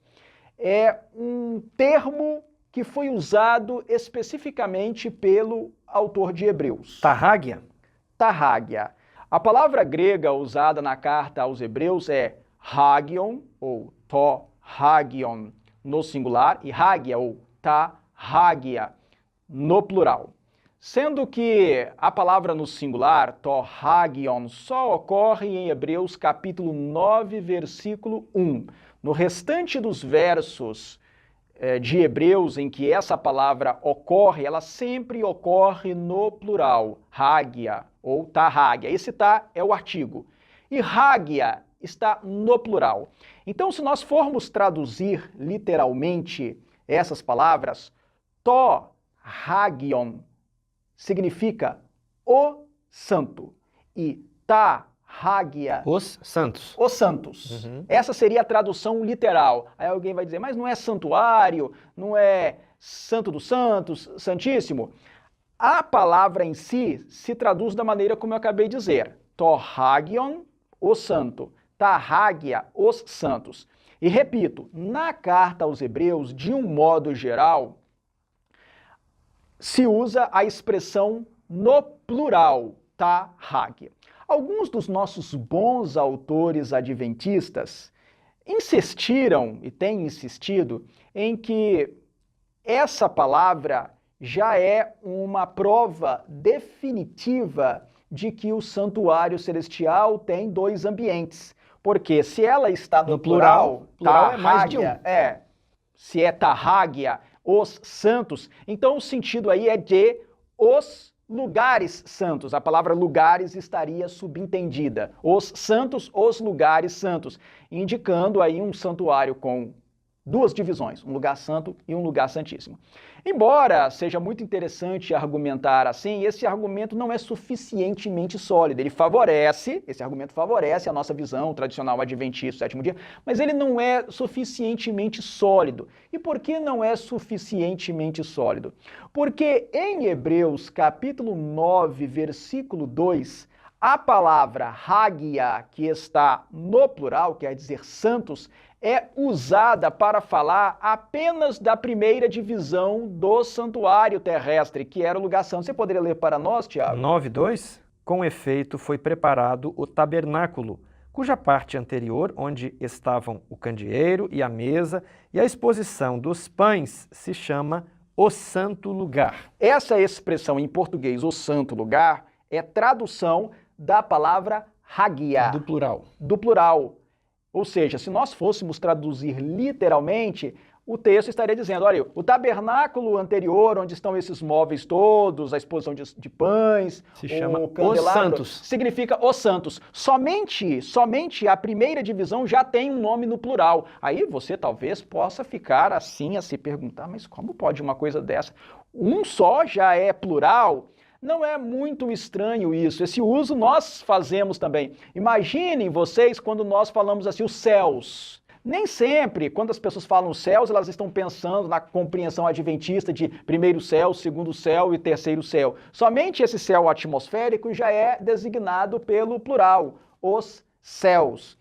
é um termo que foi usado especificamente pelo autor de Hebreus. Tarrágia? Tarrágia. A palavra grega usada na carta aos Hebreus é hagion, ou to-hagion, no singular, e hagia, ou tarrágia, no plural. Sendo que a palavra no singular, to-hagion, só ocorre em Hebreus capítulo 9, versículo 1. No restante dos versos de Hebreus em que essa palavra ocorre, ela sempre ocorre no plural, hagia ou tarrágia. Esse tá é o artigo. E hagia está no plural. Então, se nós formos traduzir literalmente essas palavras, to-hagion significa o santo e tarrágia, Os santos. os santos. Essa seria a tradução literal. Aí alguém vai dizer, mas não é santuário, não é santo dos santos, santíssimo? A palavra em si se traduz da maneira como eu acabei de dizer. To-hagion, o santo. Tarrágia, os santos. E repito, na carta aos Hebreus, de um modo geral, se usa a expressão no plural, tarrágia. Alguns dos nossos bons autores adventistas insistiram, e têm insistido, em que essa palavra já é uma prova definitiva de que o santuário celestial tem dois ambientes. Porque se ela está no plural é mais de um. Se é tarrágia, os santos, então o sentido aí é de os lugares santos. A palavra lugares estaria subentendida. Os santos, os lugares santos, indicando aí um santuário com duas divisões, um lugar santo e um lugar santíssimo. Embora seja muito interessante argumentar assim, esse argumento não é suficientemente sólido. Esse argumento favorece a nossa visão tradicional adventista do sétimo dia, mas ele não é suficientemente sólido. E por que não é suficientemente sólido? Porque em Hebreus capítulo 9, versículo 2, a palavra hagia, que está no plural, quer dizer santos, é usada para falar apenas da primeira divisão do santuário terrestre, que era o lugar santo. Você poderia ler para nós, Tiago? 9:2. Com efeito, foi preparado o tabernáculo, cuja parte anterior, onde estavam o candeeiro e a mesa e a exposição dos pães, se chama o santo lugar. Essa expressão em português, o santo lugar, é tradução da palavra hagia. Do plural. Do plural. Ou seja, se nós fôssemos traduzir literalmente, o texto estaria dizendo, olha, o tabernáculo anterior, onde estão esses móveis todos, a exposição de pães, se chama os santos, significa os santos. Somente a primeira divisão já tem um nome no plural. Aí você talvez possa ficar assim a se perguntar, mas como pode uma coisa dessa? Um só já é plural? Não é muito estranho isso. Esse uso nós fazemos também. Imaginem vocês quando nós falamos assim, os céus. Nem sempre, quando as pessoas falam céus, elas estão pensando na compreensão adventista de primeiro céu, segundo céu e terceiro céu. Somente esse céu atmosférico já é designado pelo plural, os céus.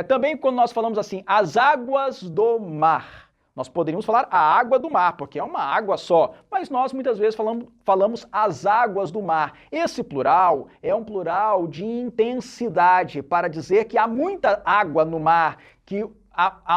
Também quando nós falamos assim, as águas do mar. Nós poderíamos falar a água do mar, porque é uma água só, mas nós muitas vezes falamos as águas do mar. Esse plural é um plural de intensidade, para dizer que há muita água no mar, que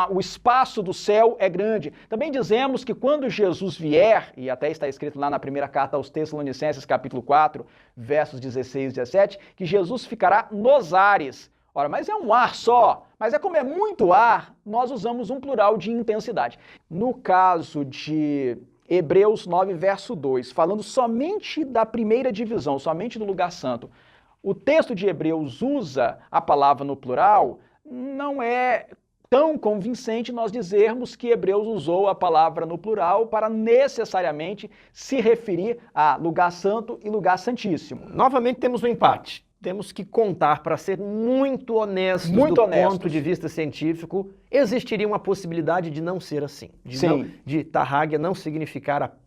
o espaço do céu é grande. Também dizemos que quando Jesus vier, e até está escrito lá na primeira carta aos Tessalonicenses, capítulo 4, versos 16 e 17, que Jesus ficará nos ares. Ora, mas é um ar só, mas como é muito ar, nós usamos um plural de intensidade. No caso de Hebreus 9, verso 2, falando somente da primeira divisão, somente do lugar santo, o texto de Hebreus usa a palavra no plural, não é tão convincente nós dizermos que Hebreus usou a palavra no plural para necessariamente se referir a lugar santo e lugar santíssimo. Novamente temos um empate. Temos que contar, para ser muito honestos do ponto de vista científico, existiria uma possibilidade de não ser assim. De tarrágia não significar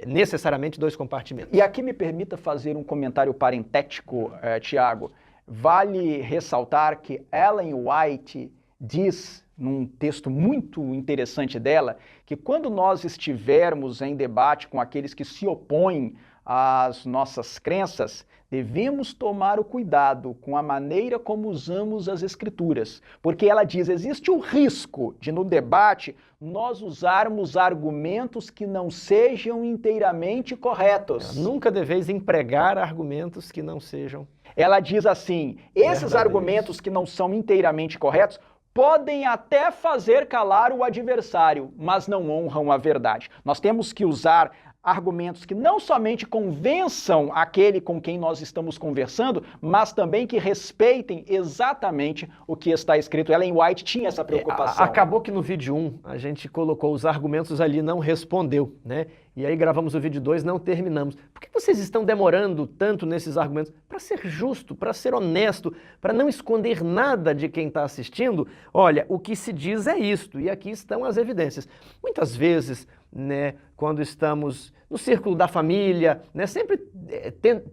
necessariamente dois compartimentos. E aqui me permita fazer um comentário parentético, Tiago. Vale ressaltar que Ellen White diz, num texto muito interessante dela, que quando nós estivermos em debate com aqueles que se opõem as nossas crenças, devemos tomar o cuidado com a maneira como usamos as Escrituras, porque ela diz, existe o risco de, no debate, nós usarmos argumentos que não sejam inteiramente corretos. Nunca deveis empregar argumentos que não sejam. Ela diz assim, esses argumentos que não são inteiramente corretos podem até fazer calar o adversário, mas não honram a verdade. Nós temos que usar argumentos que não somente convençam aquele com quem nós estamos conversando, mas também que respeitem exatamente o que está escrito. Ellen White tinha essa preocupação. Acabou que no vídeo 1 a gente colocou os argumentos ali, não respondeu, né? E aí gravamos o vídeo 2, não terminamos. Por que vocês estão demorando tanto nesses argumentos? Para ser justo, para ser honesto, para não esconder nada de quem está assistindo. Olha, o que se diz é isto, e aqui estão as evidências. Muitas vezes, né, quando estamos no círculo da família, né, sempre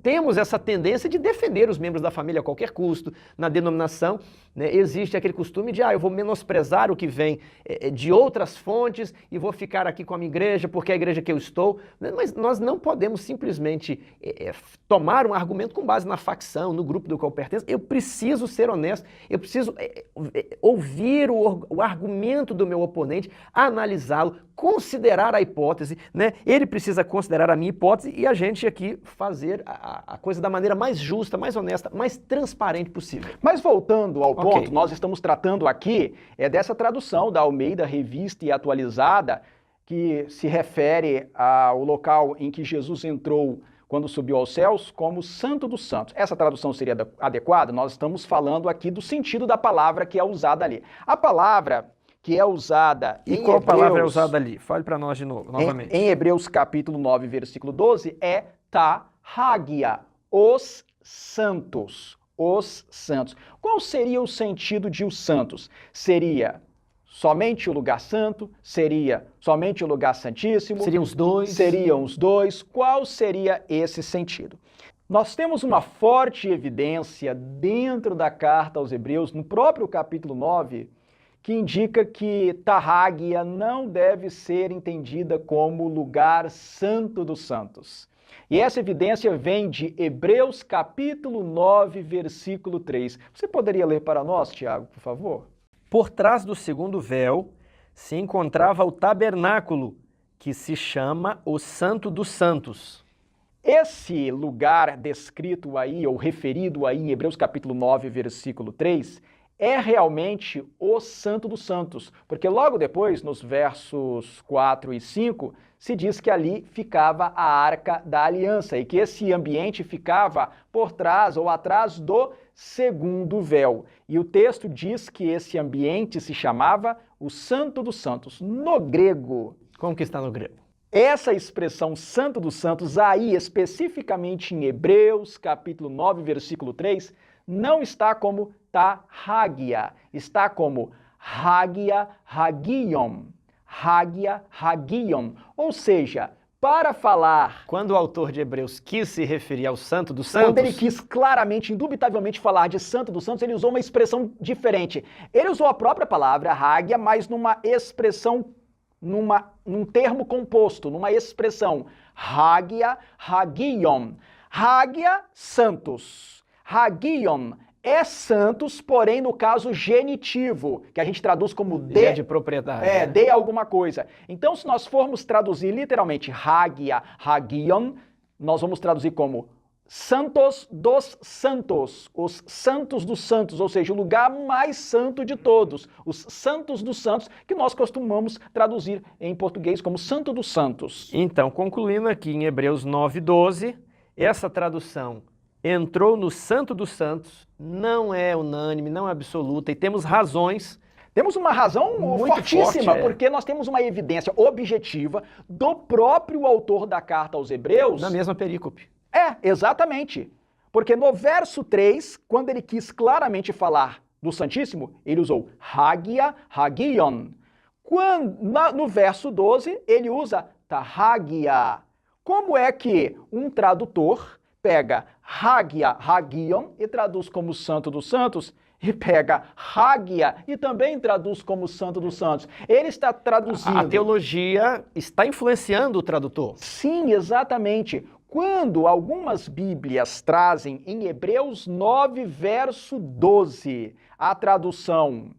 temos essa tendência de defender os membros da família a qualquer custo. Na denominação, né, existe aquele costume de, eu vou menosprezar o que vem de outras fontes e vou ficar aqui com a minha igreja porque é a igreja que eu estou. Mas nós não podemos simplesmente tomar um argumento com base na facção, no grupo do qual eu pertenço. Eu preciso ser honesto, eu preciso ouvir o argumento do meu oponente, analisá-lo, considerar a hipótese, né? Ele precisa considerar a minha hipótese e a gente aqui fazer a coisa da maneira mais justa, mais honesta, mais transparente possível. Mas voltando ao ponto, nós estamos tratando aqui dessa tradução da Almeida Revista e Atualizada, que se refere ao local em que Jesus entrou quando subiu aos céus como Santo dos Santos. Essa tradução seria adequada? Nós estamos falando aqui do sentido da palavra que é usada ali. A palavra que é usada em Hebreus... E qual palavra é usada ali? Fale para nós de novo, novamente. Em Hebreus capítulo 9, versículo 12, é Tahagia, os santos. Os santos. Qual seria o sentido de os santos? Seria somente o lugar santo? Seria somente o lugar santíssimo? Seriam os dois? Seriam os dois. Qual seria esse sentido? Nós temos uma forte evidência dentro da carta aos Hebreus, no próprio capítulo 9, que indica que Tahagia não deve ser entendida como lugar santo dos santos. E essa evidência vem de Hebreus capítulo 9, versículo 3. Você poderia ler para nós, Tiago, por favor? Por trás do segundo véu se encontrava o tabernáculo, que se chama o Santo dos Santos. Esse lugar descrito aí, ou referido aí em Hebreus capítulo 9, versículo 3, é realmente o Santo dos Santos, porque logo depois, nos versos 4 e 5, se diz que ali ficava a Arca da Aliança e que esse ambiente ficava por trás ou atrás do segundo véu. E o texto diz que esse ambiente se chamava o Santo dos Santos. No grego... Como que está no grego? Essa expressão Santo dos Santos, aí especificamente em Hebreus capítulo 9, versículo 3, não está como Tahagia, está como Hagia Hagion. Hagia Hagion. Ou seja, para falar... Quando o autor de Hebreus quis se referir ao Santo dos Santos... Quando ele quis claramente, indubitavelmente falar de Santo dos Santos, ele usou uma expressão diferente. Ele usou a própria palavra Hagia, mas numa expressão, num termo composto, numa expressão. Hagia Hagion. Hagia, santos. Hagion é santos, porém no caso genitivo, que a gente traduz como de propriedade. De alguma coisa. Então, se nós formos traduzir literalmente Hagia, Hagion, nós vamos traduzir como santos dos santos, os santos dos santos, ou seja, o lugar mais santo de todos, os santos dos santos, que nós costumamos traduzir em português como Santo dos Santos. Então, concluindo aqui em Hebreus 9:12, essa tradução entrou no Santo dos Santos, não é unânime, não é absoluta, e temos razões. Temos uma razão muito fortíssima, forte, porque nós temos uma evidência objetiva do próprio autor da carta aos Hebreus. Na mesma perícope. Exatamente. Porque no verso 3, quando ele quis claramente falar do Santíssimo, ele usou Hagia Hagion. No verso 12, ele usa Tahagia. Como é que um tradutor pega Hagia Hagion e traduz como Santo dos Santos, e pega Hagia e também traduz como Santo dos Santos? Ele está traduzindo... A teologia está influenciando o tradutor. Sim, exatamente. quando algumas Bíblias trazem em Hebreus 9, verso 12, a tradução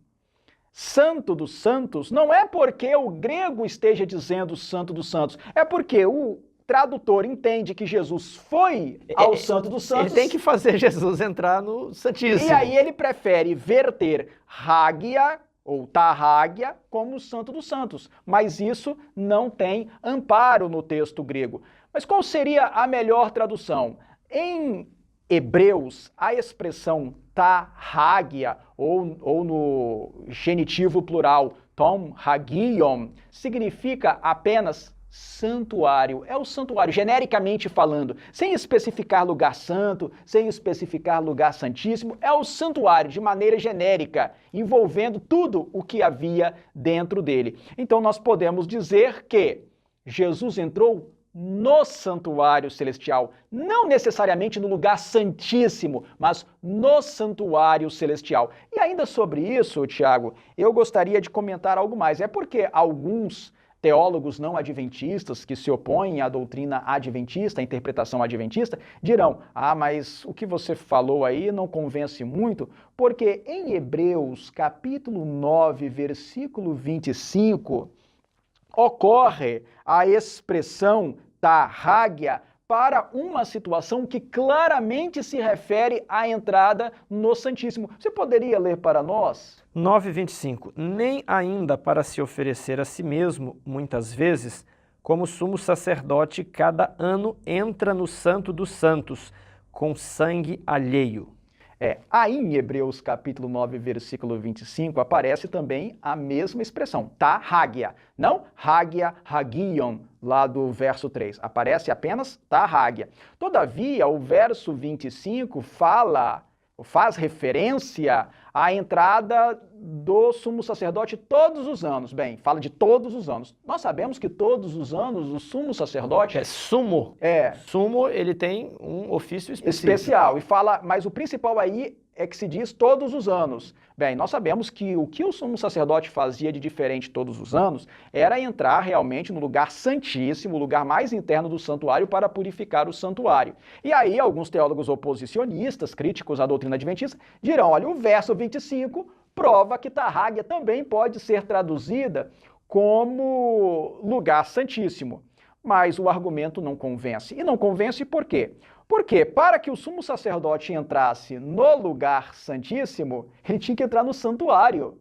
Santo dos Santos, não é porque o grego esteja dizendo Santo dos Santos, é porque o tradutor entende que Jesus foi ao Santo dos Santos. Ele tem que fazer Jesus entrar no Santíssimo. E aí ele prefere verter Hagia ou Tarrágia como Santo dos Santos. Mas isso não tem amparo no texto grego. Mas qual seria a melhor tradução? Em Hebreus, a expressão Tarrágia, ou no genitivo plural, Tom Hagion, significa apenas santuário. É o santuário, genericamente falando, sem especificar lugar santo, sem especificar lugar santíssimo, é o santuário de maneira genérica, envolvendo tudo o que havia dentro dele. Então nós podemos dizer que Jesus entrou no santuário celestial, não necessariamente no lugar santíssimo, mas no santuário celestial. E ainda sobre isso, Tiago, eu gostaria de comentar algo mais. É porque alguns teólogos não adventistas que se opõem à doutrina adventista, à interpretação adventista, dirão, mas o que você falou aí não convence muito, porque em Hebreus, capítulo 9, versículo 25, ocorre a expressão Tarrágia para uma situação que claramente se refere à entrada no Santíssimo. Você poderia ler para nós? 9:25. Nem ainda para se oferecer a si mesmo, muitas vezes, como sumo sacerdote, cada ano entra no Santo dos Santos, com sangue alheio. Aí em Hebreus capítulo 9, versículo 25, aparece também a mesma expressão, Tarrágia. Não Hagia, Hagion, lá do verso 3. Aparece apenas Tarrágia. Todavia, o verso 25 faz referência à entrada do sumo sacerdote todos os anos. Bem, fala de todos os anos. Nós sabemos que todos os anos o sumo sacerdote... Sumo. Sumo, ele tem um ofício especial. E fala, mas o principal aí é que se diz todos os anos. Bem, nós sabemos que o que o sumo sacerdote fazia de diferente todos os anos era entrar realmente no lugar santíssimo, o lugar mais interno do santuário para purificar o santuário. E aí alguns teólogos oposicionistas, críticos à doutrina adventista, dirão, olha, o verso 25 prova que Tarrágia também pode ser traduzida como lugar santíssimo. Mas o argumento não convence. E não convence por quê? Porque para que o sumo sacerdote entrasse no lugar santíssimo, ele tinha que entrar no santuário.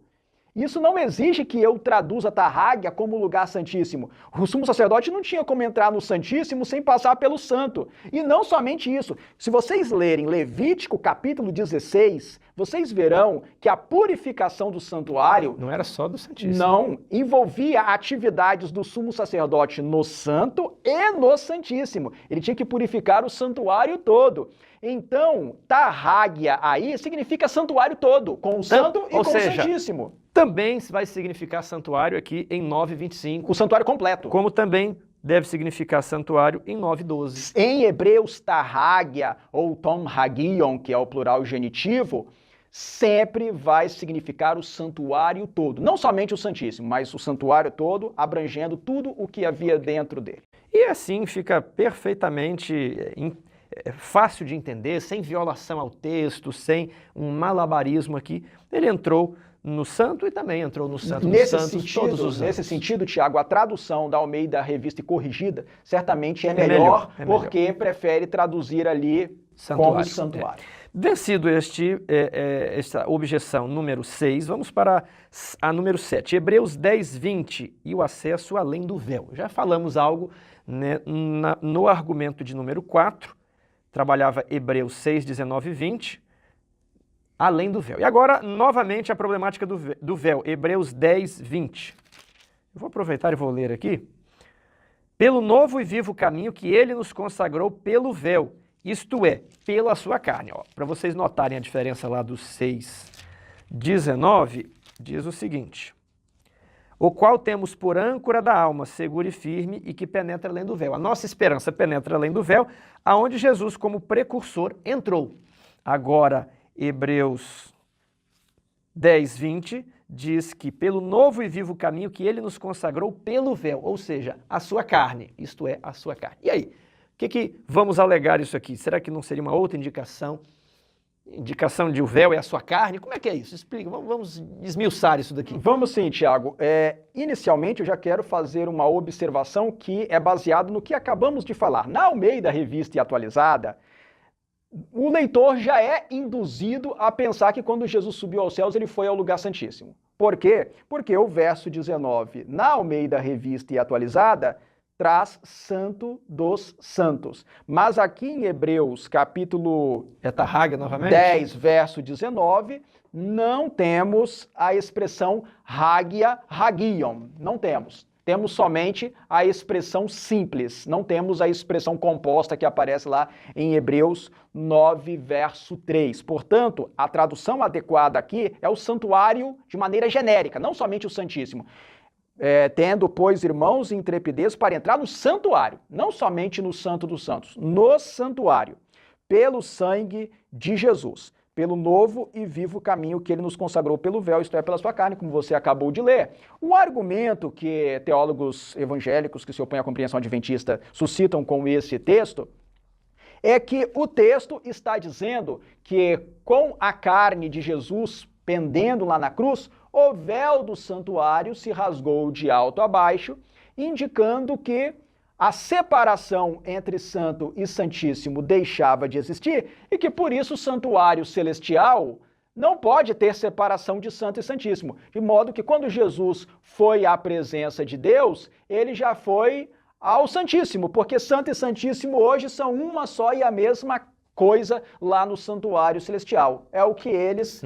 Isso não exige que eu traduza Tarrágia como lugar santíssimo. O sumo sacerdote não tinha como entrar no santíssimo sem passar pelo santo. E não somente isso. Se vocês lerem Levítico capítulo 16, vocês verão que a purificação do santuário... Não era só do santíssimo. Não, envolvia atividades do sumo sacerdote no santo e no santíssimo. Ele tinha que purificar o santuário todo. Então, Tarrágia aí significa santuário todo, com o santo e com o santíssimo. Também vai significar santuário aqui em 9:25. O santuário completo. Como também deve significar santuário em 9:12. Em Hebreus, Tarrágia, ou Tom Hagion, que é o plural genitivo, sempre vai significar o santuário todo. Não somente o Santíssimo, mas o santuário todo, abrangendo tudo o que havia dentro dele. E assim fica perfeitamente fácil de entender, sem violação ao texto, sem um malabarismo aqui. Ele entrou no santo e também entrou no santo dos santos todos os anos. Nesse sentido, Tiago, a tradução da Almeida Revista e Corrigida certamente é melhor, porque prefere traduzir ali como santuário. Vencido esta objeção número 6, vamos para a número 7. Hebreus 10:20 e o acesso além do véu. Já falamos algo, né, no argumento de número 4, trabalhava Hebreus 6:19 e 20, além do véu. E agora, novamente, a problemática do véu, Hebreus 10:20. Eu vou aproveitar e vou ler aqui. Pelo novo e vivo caminho que ele nos consagrou pelo véu, isto é, pela sua carne. Para vocês notarem a diferença lá do 6:19, diz o seguinte: o qual temos por âncora da alma, segura e firme, e que penetra além do véu. A nossa esperança penetra além do véu, aonde Jesus, como precursor, entrou. Agora, Hebreus 10:20 diz que pelo novo e vivo caminho que ele nos consagrou pelo véu, ou seja, a sua carne, isto é, a sua carne. E aí, que vamos alegar isso aqui? Será que não seria uma outra indicação? Indicação de o véu é a sua carne? Como é que é isso? Explica, vamos esmiuçar isso daqui. Vamos sim, Tiago. Inicialmente, eu já quero fazer uma observação que é baseada no que acabamos de falar. Na Almeida Revista e Atualizada, o leitor já é induzido a pensar que quando Jesus subiu aos céus, ele foi ao lugar santíssimo. Por quê? Porque o verso 19, na Almeida Revista e Atualizada, traz Santo dos Santos. Mas aqui em Hebreus, capítulo 10, verso 19, não temos a expressão Hagia, Hagion. Não temos. Temos somente a expressão simples. Não temos a expressão composta que aparece lá em Hebreus 9, verso 3. Portanto, a tradução adequada aqui é o santuário de maneira genérica, não somente o Santíssimo. Tendo, pois, irmãos, intrepidez para entrar no santuário, não somente no Santo dos Santos, no santuário, pelo sangue de Jesus, pelo novo e vivo caminho que ele nos consagrou pelo véu, isto é, pela sua carne, como você acabou de ler. O argumento que teólogos evangélicos que se opõem à compreensão adventista suscitam com esse texto é que o texto está dizendo que com a carne de Jesus pendendo lá na cruz, o véu do santuário se rasgou de alto a baixo, indicando que a separação entre santo e santíssimo deixava de existir e que por isso o santuário celestial não pode ter separação de santo e santíssimo. De modo que quando Jesus foi à presença de Deus, ele já foi ao santíssimo, porque santo e santíssimo hoje são uma só e a mesma coisa lá no santuário celestial. É o que eles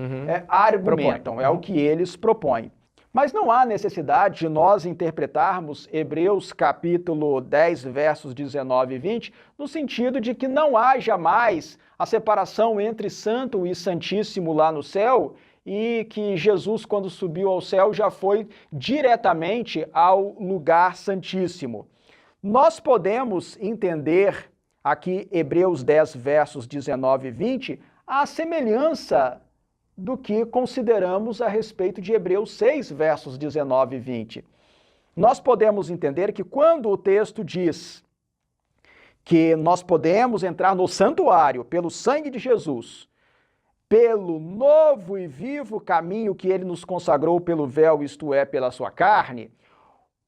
argumentam, é o que eles propõem. Mas não há necessidade de nós interpretarmos Hebreus capítulo 10, versos 19 e 20, no sentido de que não haja mais a separação entre santo e santíssimo lá no céu e que Jesus, quando subiu ao céu, já foi diretamente ao lugar santíssimo. Nós podemos entender aqui Hebreus 10, versos 19 e 20, a semelhança do que consideramos a respeito de Hebreus 6, versos 19 e 20. Nós podemos entender que quando o texto diz que nós podemos entrar no santuário pelo sangue de Jesus, pelo novo e vivo caminho que ele nos consagrou pelo véu, isto é, pela sua carne,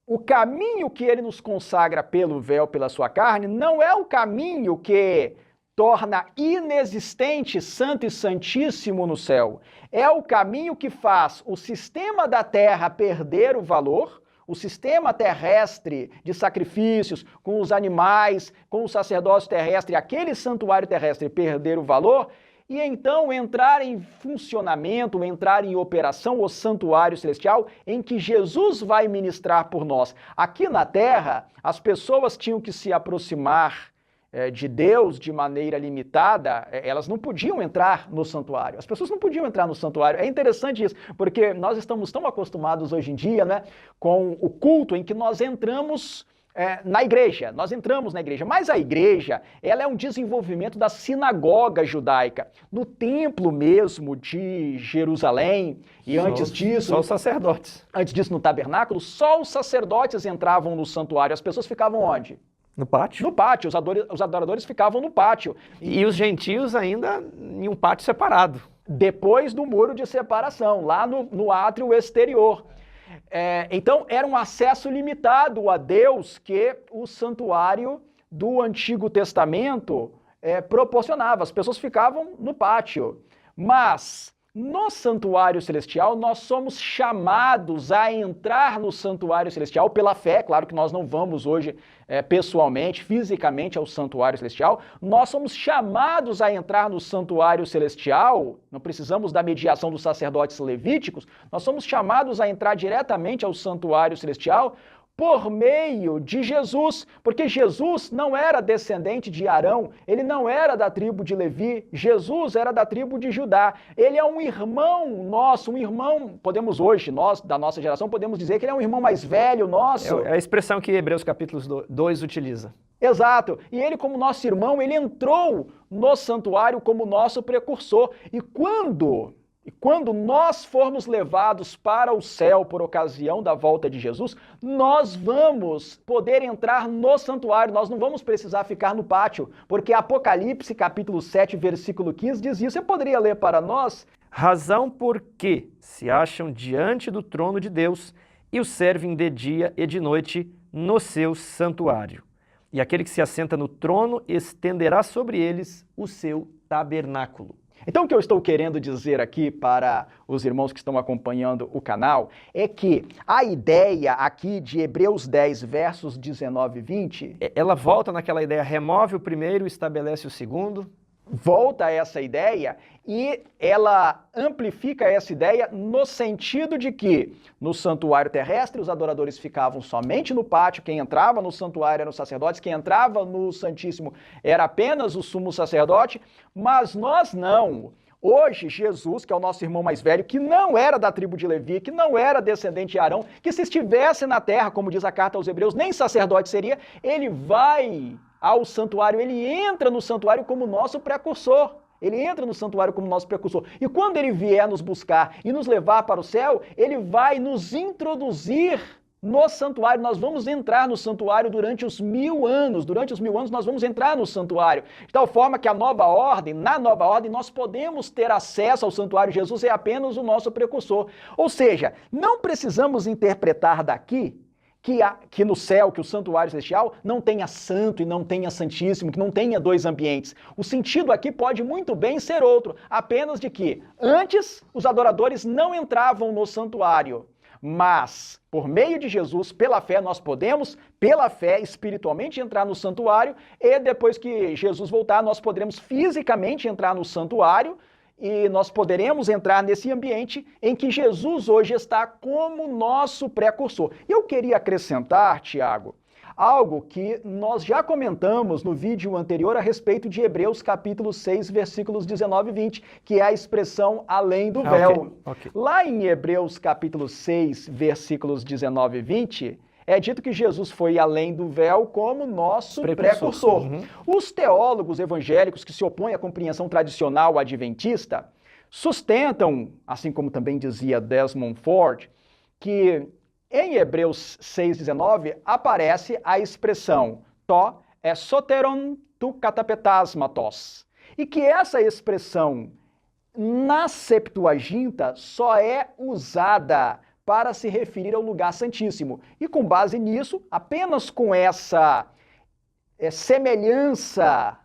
o caminho que ele nos consagra pelo véu, pela sua carne, não é o caminho que torna inexistente santo e santíssimo no céu. É o caminho que faz o sistema da terra perder o valor, o sistema terrestre de sacrifícios, com os animais, com o sacerdócio terrestre, aquele santuário terrestre perder o valor, e então entrar em funcionamento, entrar em operação o santuário celestial em que Jesus vai ministrar por nós. Aqui na terra, as pessoas tinham que se aproximar de Deus de maneira limitada, elas não podiam entrar no santuário. As pessoas não podiam entrar no santuário. É interessante isso, porque nós estamos tão acostumados hoje em dia, né, com o culto em que nós entramos na igreja, mas a igreja, ela é um desenvolvimento da sinagoga judaica. No templo mesmo de Jerusalém, e antes disso... Só os sacerdotes. Antes disso, no tabernáculo, só os sacerdotes entravam no santuário. As pessoas ficavam onde? No pátio? No pátio, os adoradores ficavam no pátio. E os gentios ainda em um pátio separado. Depois do muro de separação, lá no átrio exterior. Então, era um acesso limitado a Deus que o santuário do Antigo Testamento proporcionava. As pessoas ficavam no pátio. Mas no santuário celestial, nós somos chamados a entrar no santuário celestial pela fé. Claro que nós não vamos hoje pessoalmente, fisicamente ao santuário celestial. Nós somos chamados a entrar no santuário celestial, não precisamos da mediação dos sacerdotes levíticos, nós somos chamados a entrar diretamente ao santuário celestial por meio de Jesus, porque Jesus não era descendente de Arão, ele não era da tribo de Levi, Jesus era da tribo de Judá. Ele é um irmão nosso, um irmão, podemos hoje, nós da nossa geração, podemos dizer que ele é um irmão mais velho nosso. É a expressão que Hebreus capítulo 2 utiliza. Exato. E ele, como nosso irmão, ele entrou no santuário como nosso precursor. E quando E quando nós formos levados para o céu por ocasião da volta de Jesus, nós vamos poder entrar no santuário, nós não vamos precisar ficar no pátio, porque Apocalipse capítulo 7, versículo 15 diz isso. Você poderia ler para nós? Razão por que se acham diante do trono de Deus e o servem de dia e de noite no seu santuário. E aquele que se assenta no trono estenderá sobre eles o seu tabernáculo. Então, o que eu estou querendo dizer aqui para os irmãos que estão acompanhando o canal é que a ideia aqui de Hebreus 10, versos 19 e 20... Ela volta naquela ideia, remove o primeiro e estabelece o segundo. Volta a essa ideia e ela amplifica essa ideia no sentido de que no santuário terrestre os adoradores ficavam somente no pátio, quem entrava no santuário eram os sacerdotes, quem entrava no Santíssimo era apenas o sumo sacerdote, mas nós não. Hoje, Jesus, que é o nosso irmão mais velho, que não era da tribo de Levi, que não era descendente de Arão, que se estivesse na terra, como diz a carta aos Hebreus, nem sacerdote seria, ele vai ao santuário, ele entra no santuário como nosso precursor. Ele entra no santuário como nosso precursor. E quando ele vier nos buscar e nos levar para o céu, ele vai nos introduzir no santuário. Nós vamos entrar no santuário durante os 1000 anos. Durante os 1000 anos nós vamos entrar no santuário. De tal forma que na nova ordem, nós podemos ter acesso ao santuário. Jesus é apenas o nosso precursor. Ou seja, não precisamos interpretar daqui que no céu, que o santuário celestial não tenha santo e não tenha santíssimo, que não tenha dois ambientes. O sentido aqui pode muito bem ser outro, apenas de que antes os adoradores não entravam no santuário, mas por meio de Jesus, pela fé, nós podemos, pela fé, espiritualmente entrar no santuário, e depois que Jesus voltar, nós poderemos fisicamente entrar no santuário, e nós poderemos entrar nesse ambiente em que Jesus hoje está como nosso precursor. Eu queria acrescentar, Tiago, algo que nós já comentamos no vídeo anterior a respeito de Hebreus capítulo 6, versículos 19 e 20, que é a expressão além do véu. Okay. Lá em Hebreus capítulo 6, versículos 19 e 20, é dito que Jesus foi além do véu como nosso precursor. Uhum. Os teólogos evangélicos que se opõem à compreensão tradicional adventista sustentam, assim como também dizia Desmond Ford, que em Hebreus 6,19 aparece a expressão to soteron tu katapetasmatos, e que essa expressão na Septuaginta só é usada para se referir ao lugar santíssimo. E com base nisso, apenas com essa semelhança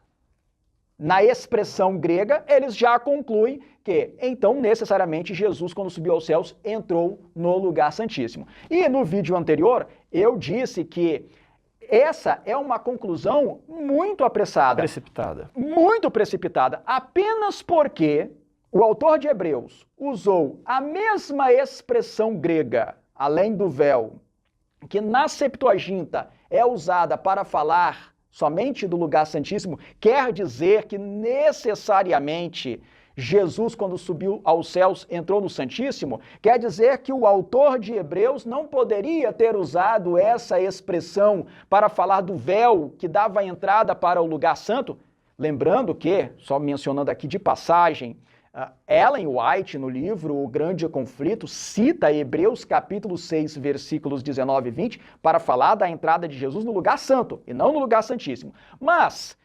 na expressão grega, eles já concluem que, então, necessariamente, Jesus, quando subiu aos céus, entrou no lugar santíssimo. E no vídeo anterior, eu disse que essa é uma conclusão muito apressada. Precipitada. Muito precipitada, apenas porque o autor de Hebreus usou a mesma expressão grega, além do véu, que na Septuaginta é usada para falar somente do lugar santíssimo, quer dizer que necessariamente Jesus, quando subiu aos céus, entrou no Santíssimo, quer dizer que o autor de Hebreus não poderia ter usado essa expressão para falar do véu que dava a entrada para o lugar santo. Lembrando que, só mencionando aqui de passagem, Ellen White, no livro O Grande Conflito, cita Hebreus capítulo 6, versículos 19 e 20, para falar da entrada de Jesus no lugar santo, e não no lugar santíssimo. Mas,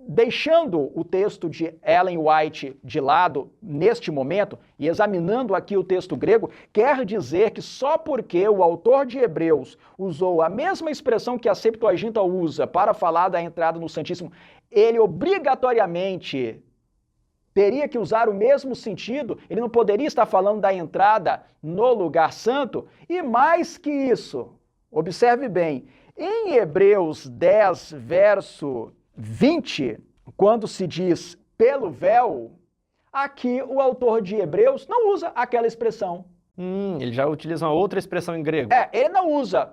deixando o texto de Ellen White de lado neste momento, e examinando aqui o texto grego, quer dizer que só porque o autor de Hebreus usou a mesma expressão que a Septuaginta usa para falar da entrada no Santíssimo, ele obrigatoriamente teria que usar o mesmo sentido, ele não poderia estar falando da entrada no lugar santo. E mais que isso, observe bem, em Hebreus 10, verso 20, quando se diz pelo véu, aqui o autor de Hebreus não usa aquela expressão. Ele já utiliza uma outra expressão em grego. Ele não usa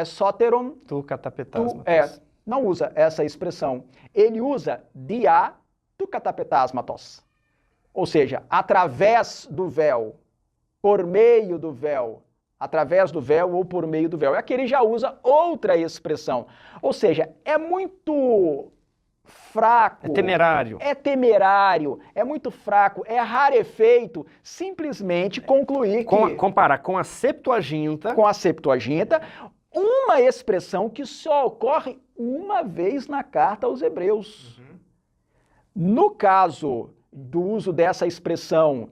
soteron, Tu katapetasmatos. Não usa essa expressão. Ele usa dia tu katapetasmatos. Ou seja, através do véu, por meio do véu, através do véu ou por meio do véu. Aqui ele já usa outra expressão. Ou seja, é muito fraco. É temerário. É temerário, é muito fraco, é rarefeito simplesmente concluir que... Comparar com a Septuaginta... Com a Septuaginta, uma expressão que só ocorre uma vez na carta aos Hebreus. No caso do uso dessa expressão,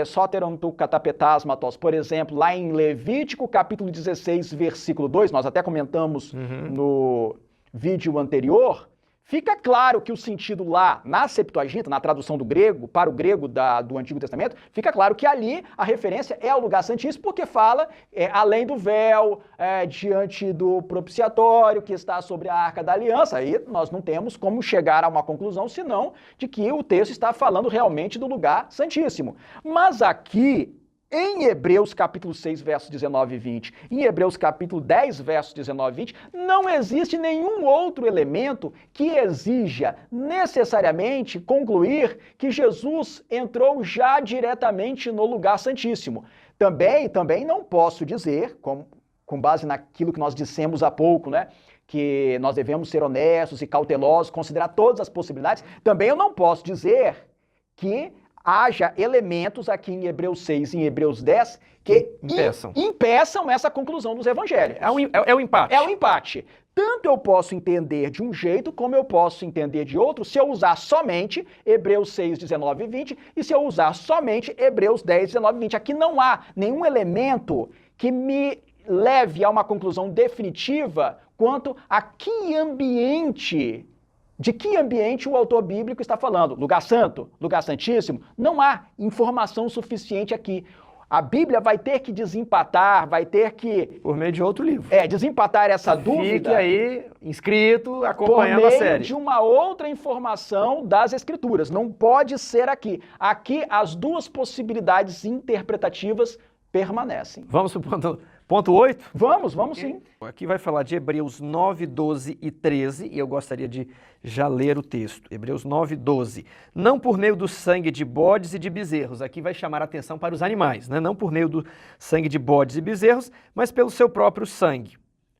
soteron tu katapetasmatos, por exemplo, lá em Levítico capítulo 16, versículo 2, nós até comentamos no vídeo anterior, fica claro que o sentido lá, na Septuaginta, na tradução do grego, para o grego do Antigo Testamento, fica claro que ali a referência é ao lugar santíssimo, porque fala além do véu, diante do propiciatório que está sobre a Arca da Aliança. Aí nós não temos como chegar a uma conclusão, senão de que o texto está falando realmente do lugar santíssimo. Mas aqui, em Hebreus capítulo 6, versos 19 e 20, em Hebreus capítulo 10, versos 19 e 20, não existe nenhum outro elemento que exija necessariamente concluir que Jesus entrou já diretamente no lugar santíssimo. Também não posso dizer, com base naquilo que nós dissemos há pouco, né, que nós devemos ser honestos e cautelosos, considerar todas as possibilidades, também eu não posso dizer que haja elementos aqui em Hebreus 6 e em Hebreus 10 que impeçam essa conclusão dos evangelhos. É o empate. É o empate. Tanto eu posso entender de um jeito, como eu posso entender de outro, se eu usar somente Hebreus 6, 19 e 20, e se eu usar somente Hebreus 10, 19 e 20. Aqui não há nenhum elemento que me leve a uma conclusão definitiva quanto a de que ambiente o autor bíblico está falando. Lugar santo? Lugar santíssimo? Não há informação suficiente aqui. A Bíblia vai ter que desempatar, vai ter que... Por meio de outro livro. Desempatar essa dúvida. Fique aí inscrito, acompanhando a série. Por meio de uma outra informação das Escrituras. Não pode ser aqui. Aqui as duas possibilidades interpretativas permanecem. Vamos para o ponto 8? Vamos sim. Aqui vai falar de Hebreus 9, 12 e 13, e eu gostaria de já ler o texto. Hebreus 9, 12. Não por meio do sangue de bodes e de bezerros. Aqui vai chamar a atenção para os animais, né? Não por meio do sangue de bodes e bezerros, mas pelo seu próprio sangue.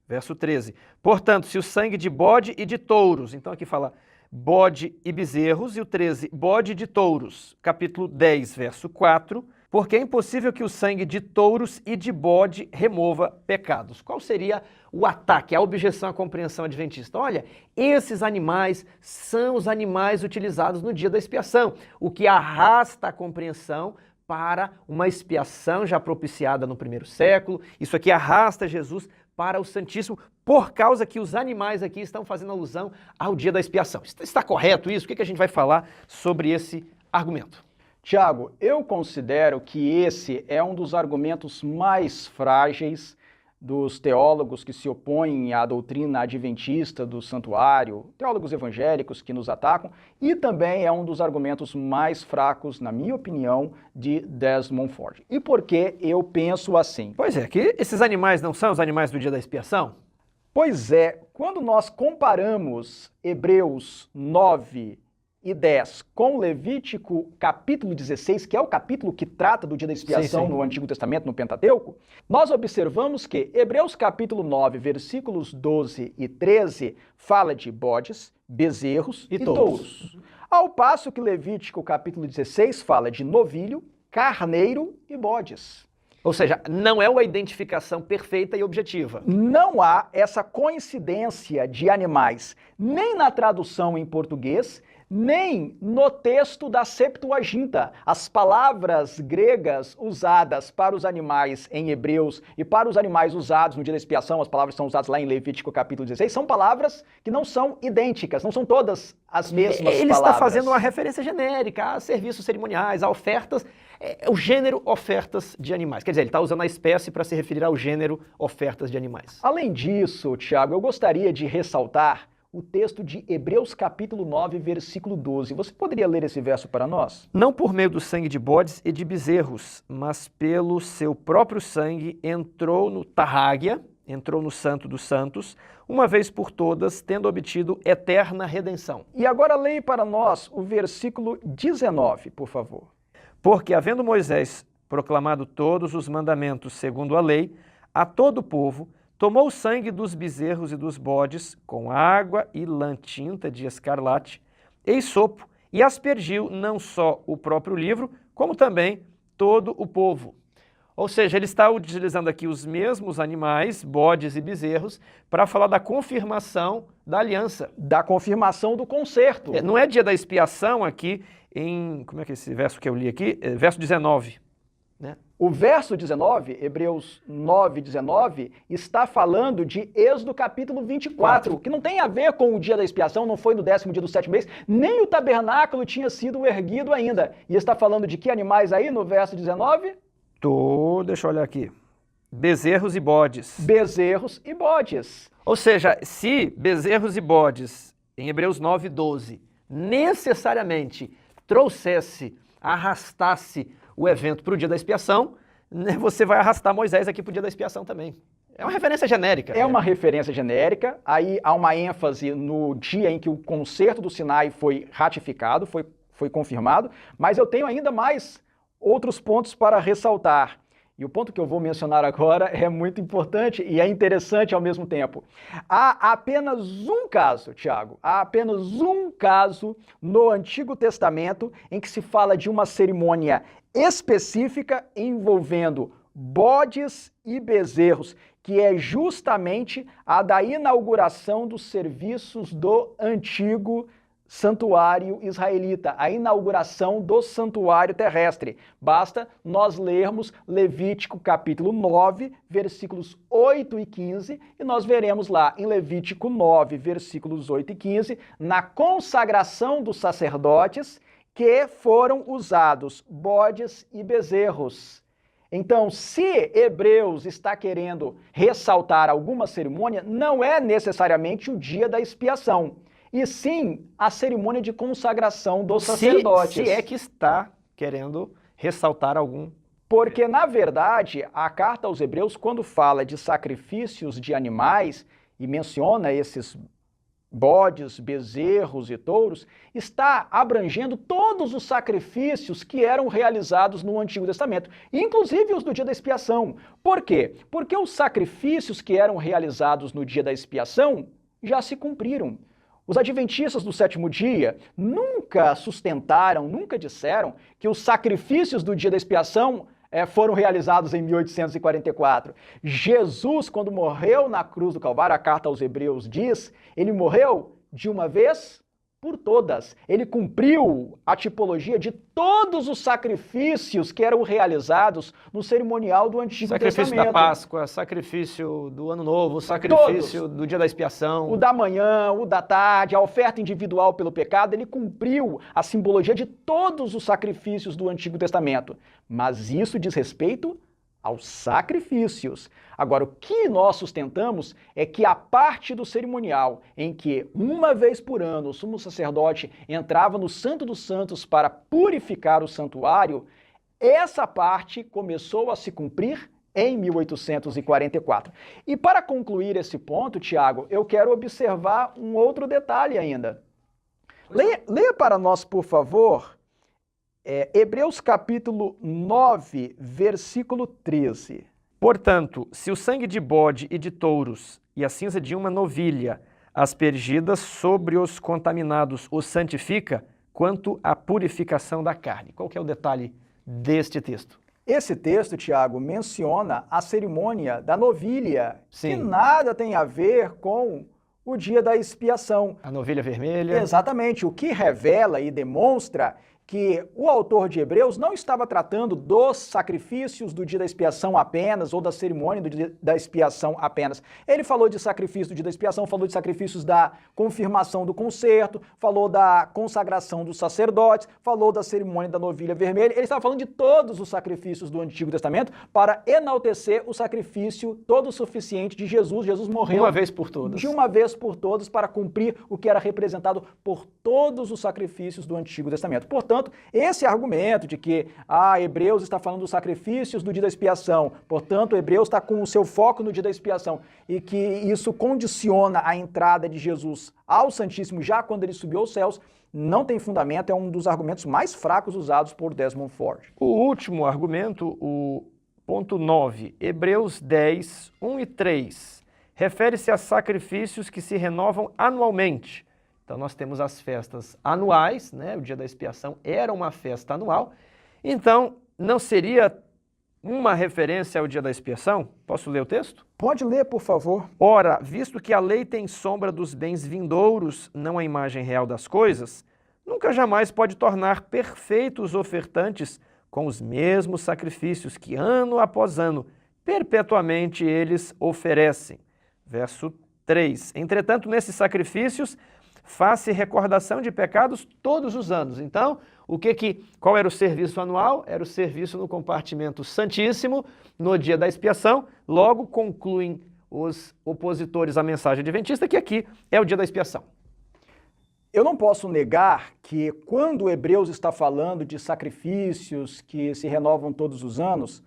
Verso 13. Portanto, se o sangue de bode e de touros, então aqui fala bode e bezerros, e o 13, bode de touros. Capítulo 10, verso 4. Porque é impossível que o sangue de touros e de bode remova pecados. Qual seria o ataque, a objeção à compreensão adventista? Olha, esses animais são os animais utilizados no dia da expiação, o que arrasta a compreensão para uma expiação já propiciada no primeiro século. Isso aqui arrasta Jesus para o Santíssimo, por causa que os animais aqui estão fazendo alusão ao dia da expiação. Está correto isso? O que a gente vai falar sobre esse argumento? Tiago, eu considero que esse é um dos argumentos mais frágeis dos teólogos que se opõem à doutrina adventista do santuário, teólogos evangélicos que nos atacam, e também é um dos argumentos mais fracos, na minha opinião, de Desmond Ford. E por que eu penso assim? Pois é, que esses animais não são os animais do dia da expiação? Pois é, quando nós comparamos Hebreus 9 e 10 com Levítico capítulo 16, que é o capítulo que trata do dia da expiação no Antigo Testamento, no Pentateuco, nós observamos que Hebreus capítulo 9, versículos 12 e 13, fala de bodes, bezerros e touros. Ao passo que Levítico capítulo 16 fala de novilho, carneiro e bodes. Ou seja, não é uma identificação perfeita e objetiva. Não há essa coincidência de animais, nem na tradução em português, nem no texto da Septuaginta. As palavras gregas usadas para os animais em Hebreus e para os animais usados no dia da expiação, as palavras que são usadas lá em Levítico capítulo 16, são palavras que não são idênticas, não são todas as mesmas palavras. Ele está fazendo uma referência genérica a serviços cerimoniais, a ofertas, o gênero ofertas de animais. Quer dizer, ele está usando a espécie para se referir ao gênero ofertas de animais. Além disso, Tiago, eu gostaria de ressaltar o texto de Hebreus capítulo 9, versículo 12. Você poderia ler esse verso para nós? Não por meio do sangue de bodes e de bezerros, mas pelo seu próprio sangue entrou no Tarrágia, entrou no Santo dos Santos, uma vez por todas, tendo obtido eterna redenção. E agora leia para nós o versículo 19, por favor. Porque, havendo Moisés proclamado todos os mandamentos segundo a lei, a todo o povo, tomou o sangue dos bezerros e dos bodes, com água e lã tinta de escarlate, e isopo, e aspergiu não só o próprio livro, como também todo o povo. Ou seja, ele está utilizando aqui os mesmos animais, bodes e bezerros, para falar da confirmação da aliança. Da confirmação do concerto. Não é dia da expiação aqui em... Como é que é esse verso que eu li aqui? Verso 19. Né? O verso 19, Hebreus 9, 19, está falando de Êxodo capítulo 24, que não tem a ver com o dia da expiação, não foi no 10º dia do 7º mês, nem o tabernáculo tinha sido erguido ainda. E está falando de que animais aí no verso 19? Deixa eu olhar aqui. Bezerros e bodes. Bezerros e bodes. Ou seja, se bezerros e bodes, em Hebreus 9, 12, necessariamente trouxesse, arrastasse o evento para o dia da expiação, né, você vai arrastar Moisés aqui para o dia da expiação também. É uma referência genérica. É uma referência genérica, aí há uma ênfase no dia em que o concerto do Sinai foi ratificado, foi confirmado, mas eu tenho ainda mais outros pontos para ressaltar. E o ponto que eu vou mencionar agora é muito importante e é interessante ao mesmo tempo. Há apenas um caso, Tiago, há apenas um caso no Antigo Testamento em que se fala de uma cerimônia específica envolvendo bodes e bezerros, que é justamente a da inauguração dos serviços do Antigo Santuário israelita, a inauguração do santuário terrestre. Basta nós lermos Levítico capítulo 9, versículos 8 e 15, e nós veremos lá em Levítico 9, versículos 8 e 15, na consagração dos sacerdotes, que foram usados bodes e bezerros. Então, se Hebreus está querendo ressaltar alguma cerimônia, não é necessariamente o dia da expiação, e sim a cerimônia de consagração dos sacerdotes. Se é que está querendo ressaltar algum. Porque, na verdade, a carta aos Hebreus, quando fala de sacrifícios de animais e menciona esses bodes, bezerros e touros, está abrangendo todos os sacrifícios que eram realizados no Antigo Testamento, inclusive os do dia da expiação. Por quê? Porque os sacrifícios que eram realizados no dia da expiação já se cumpriram. Os adventistas do sétimo dia nunca sustentaram, nunca disseram que os sacrifícios do dia da expiação foram realizados em 1844. Jesus, quando morreu na cruz do Calvário, a carta aos Hebreus diz, ele morreu de uma vez por todas. Ele cumpriu a tipologia de todos os sacrifícios que eram realizados no cerimonial do Antigo Testamento. Sacrifício da Páscoa, sacrifício do Ano Novo, sacrifício do dia da expiação. O da manhã, o da tarde, a oferta individual pelo pecado, ele cumpriu a simbologia de todos os sacrifícios do Antigo Testamento. Mas isso diz respeito aos sacrifícios. Agora, o que nós sustentamos é que a parte do cerimonial em que uma vez por ano o sumo sacerdote entrava no Santo dos Santos para purificar o santuário, essa parte começou a se cumprir em 1844. E para concluir esse ponto, Tiago, eu quero observar um outro detalhe ainda. Leia para nós, por favor, Hebreus capítulo 9, versículo 13. Portanto, se o sangue de bode e de touros e a cinza de uma novilha aspergidas sobre os contaminados os santifica, quanto à purificação da carne. Qual que é o detalhe deste texto? Esse texto, Tiago, menciona a cerimônia da novilha, Sim. Que nada tem a ver com o dia da expiação. A novilha vermelha. Exatamente, o que revela e demonstra que o autor de Hebreus não estava tratando dos sacrifícios do dia da expiação apenas, ou da cerimônia do dia da expiação apenas. Ele falou de sacrifício do dia da expiação, falou de sacrifícios da confirmação do concerto, falou da consagração dos sacerdotes, falou da cerimônia da novilha vermelha. Ele estava falando de todos os sacrifícios do Antigo Testamento para enaltecer o sacrifício todo suficiente de Jesus. Jesus morreu uma vez por todas. De uma vez por todas para cumprir o que era representado por todos os sacrifícios do Antigo Testamento. Portanto, esse argumento de que Hebreus está falando dos sacrifícios do dia da expiação, portanto, Hebreus está com o seu foco no dia da expiação e que isso condiciona a entrada de Jesus ao Santíssimo já quando ele subiu aos céus, não tem fundamento, é um dos argumentos mais fracos usados por Desmond Ford. O último argumento, o ponto 9, Hebreus 10, 1 e 3. refere-se a sacrifícios que se renovam anualmente. Então nós temos as festas anuais, né? O dia da expiação era uma festa anual. Então não seria uma referência ao dia da expiação? Posso ler o texto? Pode ler, por favor. Ora, visto que a lei tem sombra dos bens vindouros, não a imagem real das coisas, nunca jamais pode tornar perfeitos os ofertantes com os mesmos sacrifícios que ano após ano, perpetuamente eles oferecem. Verso 3. Entretanto, nesses sacrifícios, faz-se recordação de pecados todos os anos. Então, qual era o serviço anual? Era o serviço no compartimento santíssimo, no dia da expiação. Logo, concluem os opositores à mensagem adventista que aqui é o dia da expiação. Eu não posso negar que quando Hebreus está falando de sacrifícios que se renovam todos os anos,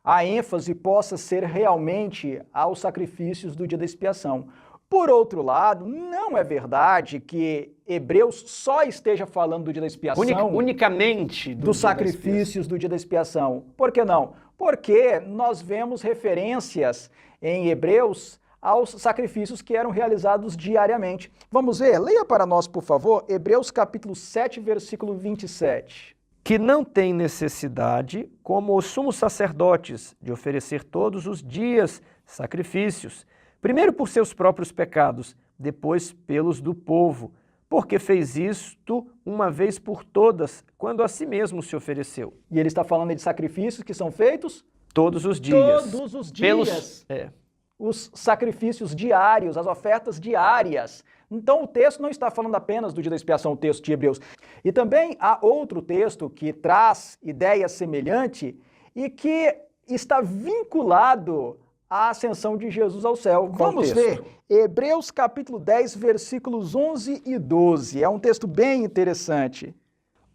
a ênfase possa ser realmente aos sacrifícios do dia da expiação. Por outro lado, não é verdade que Hebreus só esteja falando do dia da expiação, unicamente dos sacrifícios do dia da expiação. Por que não? Porque nós vemos referências em Hebreus aos sacrifícios que eram realizados diariamente. Vamos ver? Leia para nós, por favor, Hebreus capítulo 7, versículo 27. Que não tem necessidade, como os sumos sacerdotes, de oferecer todos os dias sacrifícios, primeiro por seus próprios pecados, depois pelos do povo, porque fez isto uma vez por todas, quando a si mesmo se ofereceu. E ele está falando de sacrifícios que são feitos? Todos os dias. Todos os dias. Pelos, os sacrifícios diários, as ofertas diárias. Então o texto não está falando apenas do dia da expiação, o texto de Hebreus. E também há outro texto que traz ideia semelhante e que está vinculado à ascensão de Jesus ao céu. Vamos ver Hebreus capítulo 10, versículos 11 e 12. É um texto bem interessante.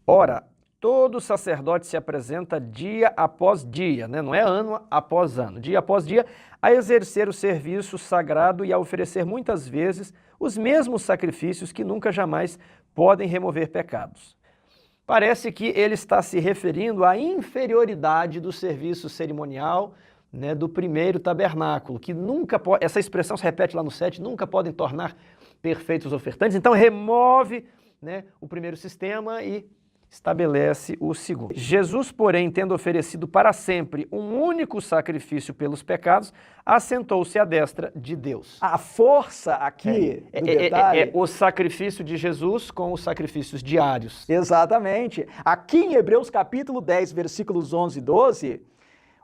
Ora, todo sacerdote se apresenta dia após dia, né? Não é ano após ano, dia após dia, a exercer o serviço sagrado e a oferecer muitas vezes os mesmos sacrifícios que nunca jamais podem remover pecados. Parece que ele está se referindo à inferioridade do serviço cerimonial, né, do primeiro tabernáculo, que nunca pode, essa expressão se repete lá no 7, nunca podem tornar perfeitos os ofertantes, então remove, né, o primeiro sistema e estabelece o segundo. Jesus, porém, tendo oferecido para sempre um único sacrifício pelos pecados, assentou-se à destra de Deus. A força aqui do detalhe é o sacrifício de Jesus com os sacrifícios diários. Exatamente. Aqui em Hebreus capítulo 10, versículos 11 e 12,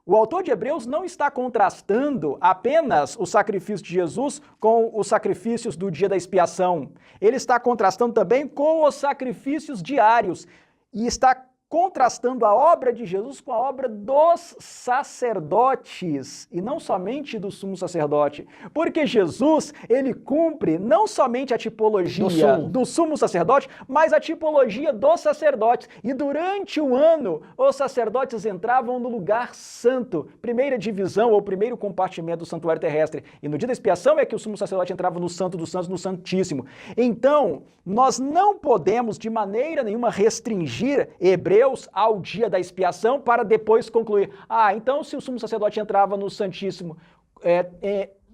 o autor de Hebreus não está contrastando apenas o sacrifício de Jesus com os sacrifícios do dia da expiação. Ele está contrastando também com os sacrifícios diários. E está contrastando a obra de Jesus com a obra dos sacerdotes, e não somente do sumo sacerdote. Porque Jesus, ele cumpre não somente a tipologia do sumo sacerdote, mas a tipologia dos sacerdotes. E durante o ano, os sacerdotes entravam no lugar santo, primeira divisão ou primeiro compartimento do santuário terrestre. E no dia da expiação é que o sumo sacerdote entrava no santo dos santos, no santíssimo. Então, nós não podemos de maneira nenhuma restringir Hebreus ao dia da expiação para depois concluir. Então se o sumo sacerdote entrava no Santíssimo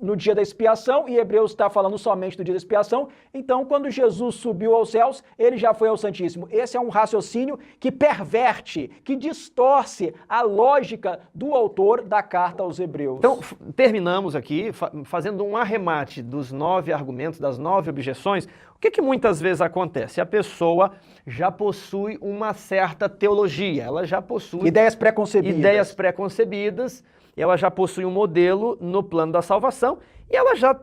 no dia da expiação, e Hebreus está falando somente do dia da expiação, então quando Jesus subiu aos céus, ele já foi ao Santíssimo. Esse é um raciocínio que perverte, que distorce a lógica do autor da carta aos Hebreus. Então, terminamos aqui fazendo um arremate dos 9 argumentos, das 9 objeções. O que muitas vezes acontece? A pessoa já possui uma certa teologia, ela já possui ideias preconcebidas, ela já possui um modelo no plano da salvação e ela já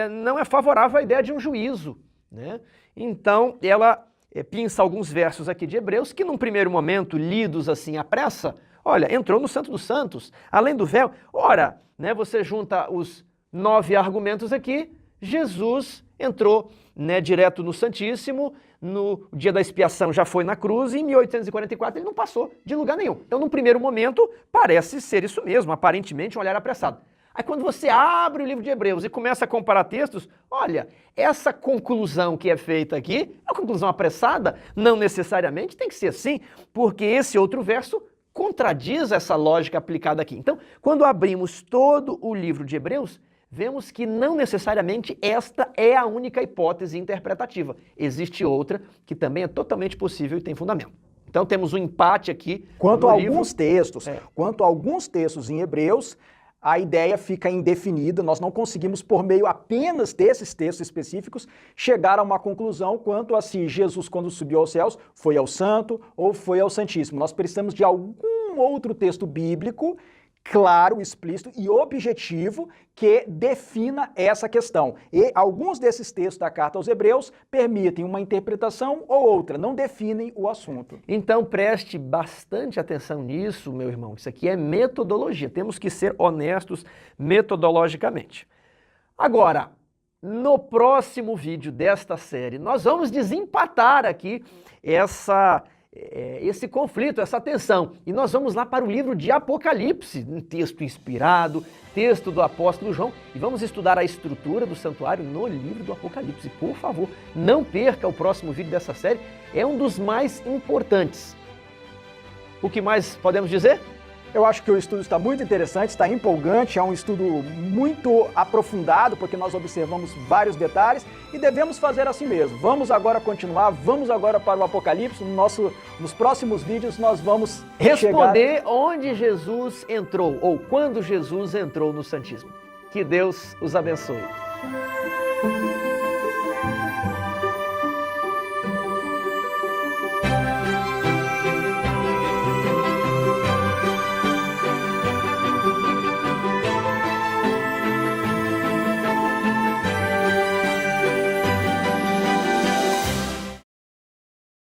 não é favorável à ideia de um juízo, né? Então, ela pinça alguns versos aqui de Hebreus que, num primeiro momento, lidos assim à pressa, olha, entrou no Santo dos Santos, além do véu. Ora, né, você junta os 9 argumentos aqui, Jesus entrou, né, direto no Santíssimo, no dia da expiação já foi na cruz e em 1844 ele não passou de lugar nenhum. Então, num primeiro momento, parece ser isso mesmo, aparentemente um olhar apressado. Aí quando você abre o livro de Hebreus e começa a comparar textos, olha, essa conclusão que é feita aqui é uma conclusão apressada? Não necessariamente tem que ser assim, porque esse outro verso contradiz essa lógica aplicada aqui. Então, quando abrimos todo o livro de Hebreus, vemos que não necessariamente esta é a única hipótese interpretativa. Existe outra que também é totalmente possível e tem fundamento. Então temos um empate aqui. Quanto no a livro. alguns textos em Hebreus, a ideia fica indefinida, nós não conseguimos, por meio apenas desses textos específicos, chegar a uma conclusão quanto a se Jesus, quando subiu aos céus, foi ao Santo ou foi ao Santíssimo. Nós precisamos de algum outro texto bíblico claro, explícito e objetivo que defina essa questão. E alguns desses textos da carta aos Hebreus permitem uma interpretação ou outra, não definem o assunto. Então preste bastante atenção nisso, meu irmão. Isso aqui é metodologia, temos que ser honestos metodologicamente. Agora, no próximo vídeo desta série, nós vamos desempatar aqui esse conflito, essa tensão. E nós vamos lá para o livro de Apocalipse, um texto inspirado, texto do apóstolo João, e vamos estudar a estrutura do santuário no livro do Apocalipse. Por favor, não perca o próximo vídeo dessa série, é um dos mais importantes. O que mais podemos dizer? Eu acho que o estudo está muito interessante, está empolgante, é um estudo muito aprofundado, porque nós observamos vários detalhes e devemos fazer assim mesmo. Vamos agora continuar, vamos agora para o Apocalipse. Nos próximos vídeos nós vamos responder onde Jesus entrou, ou quando Jesus entrou no Santíssimo. Que Deus os abençoe.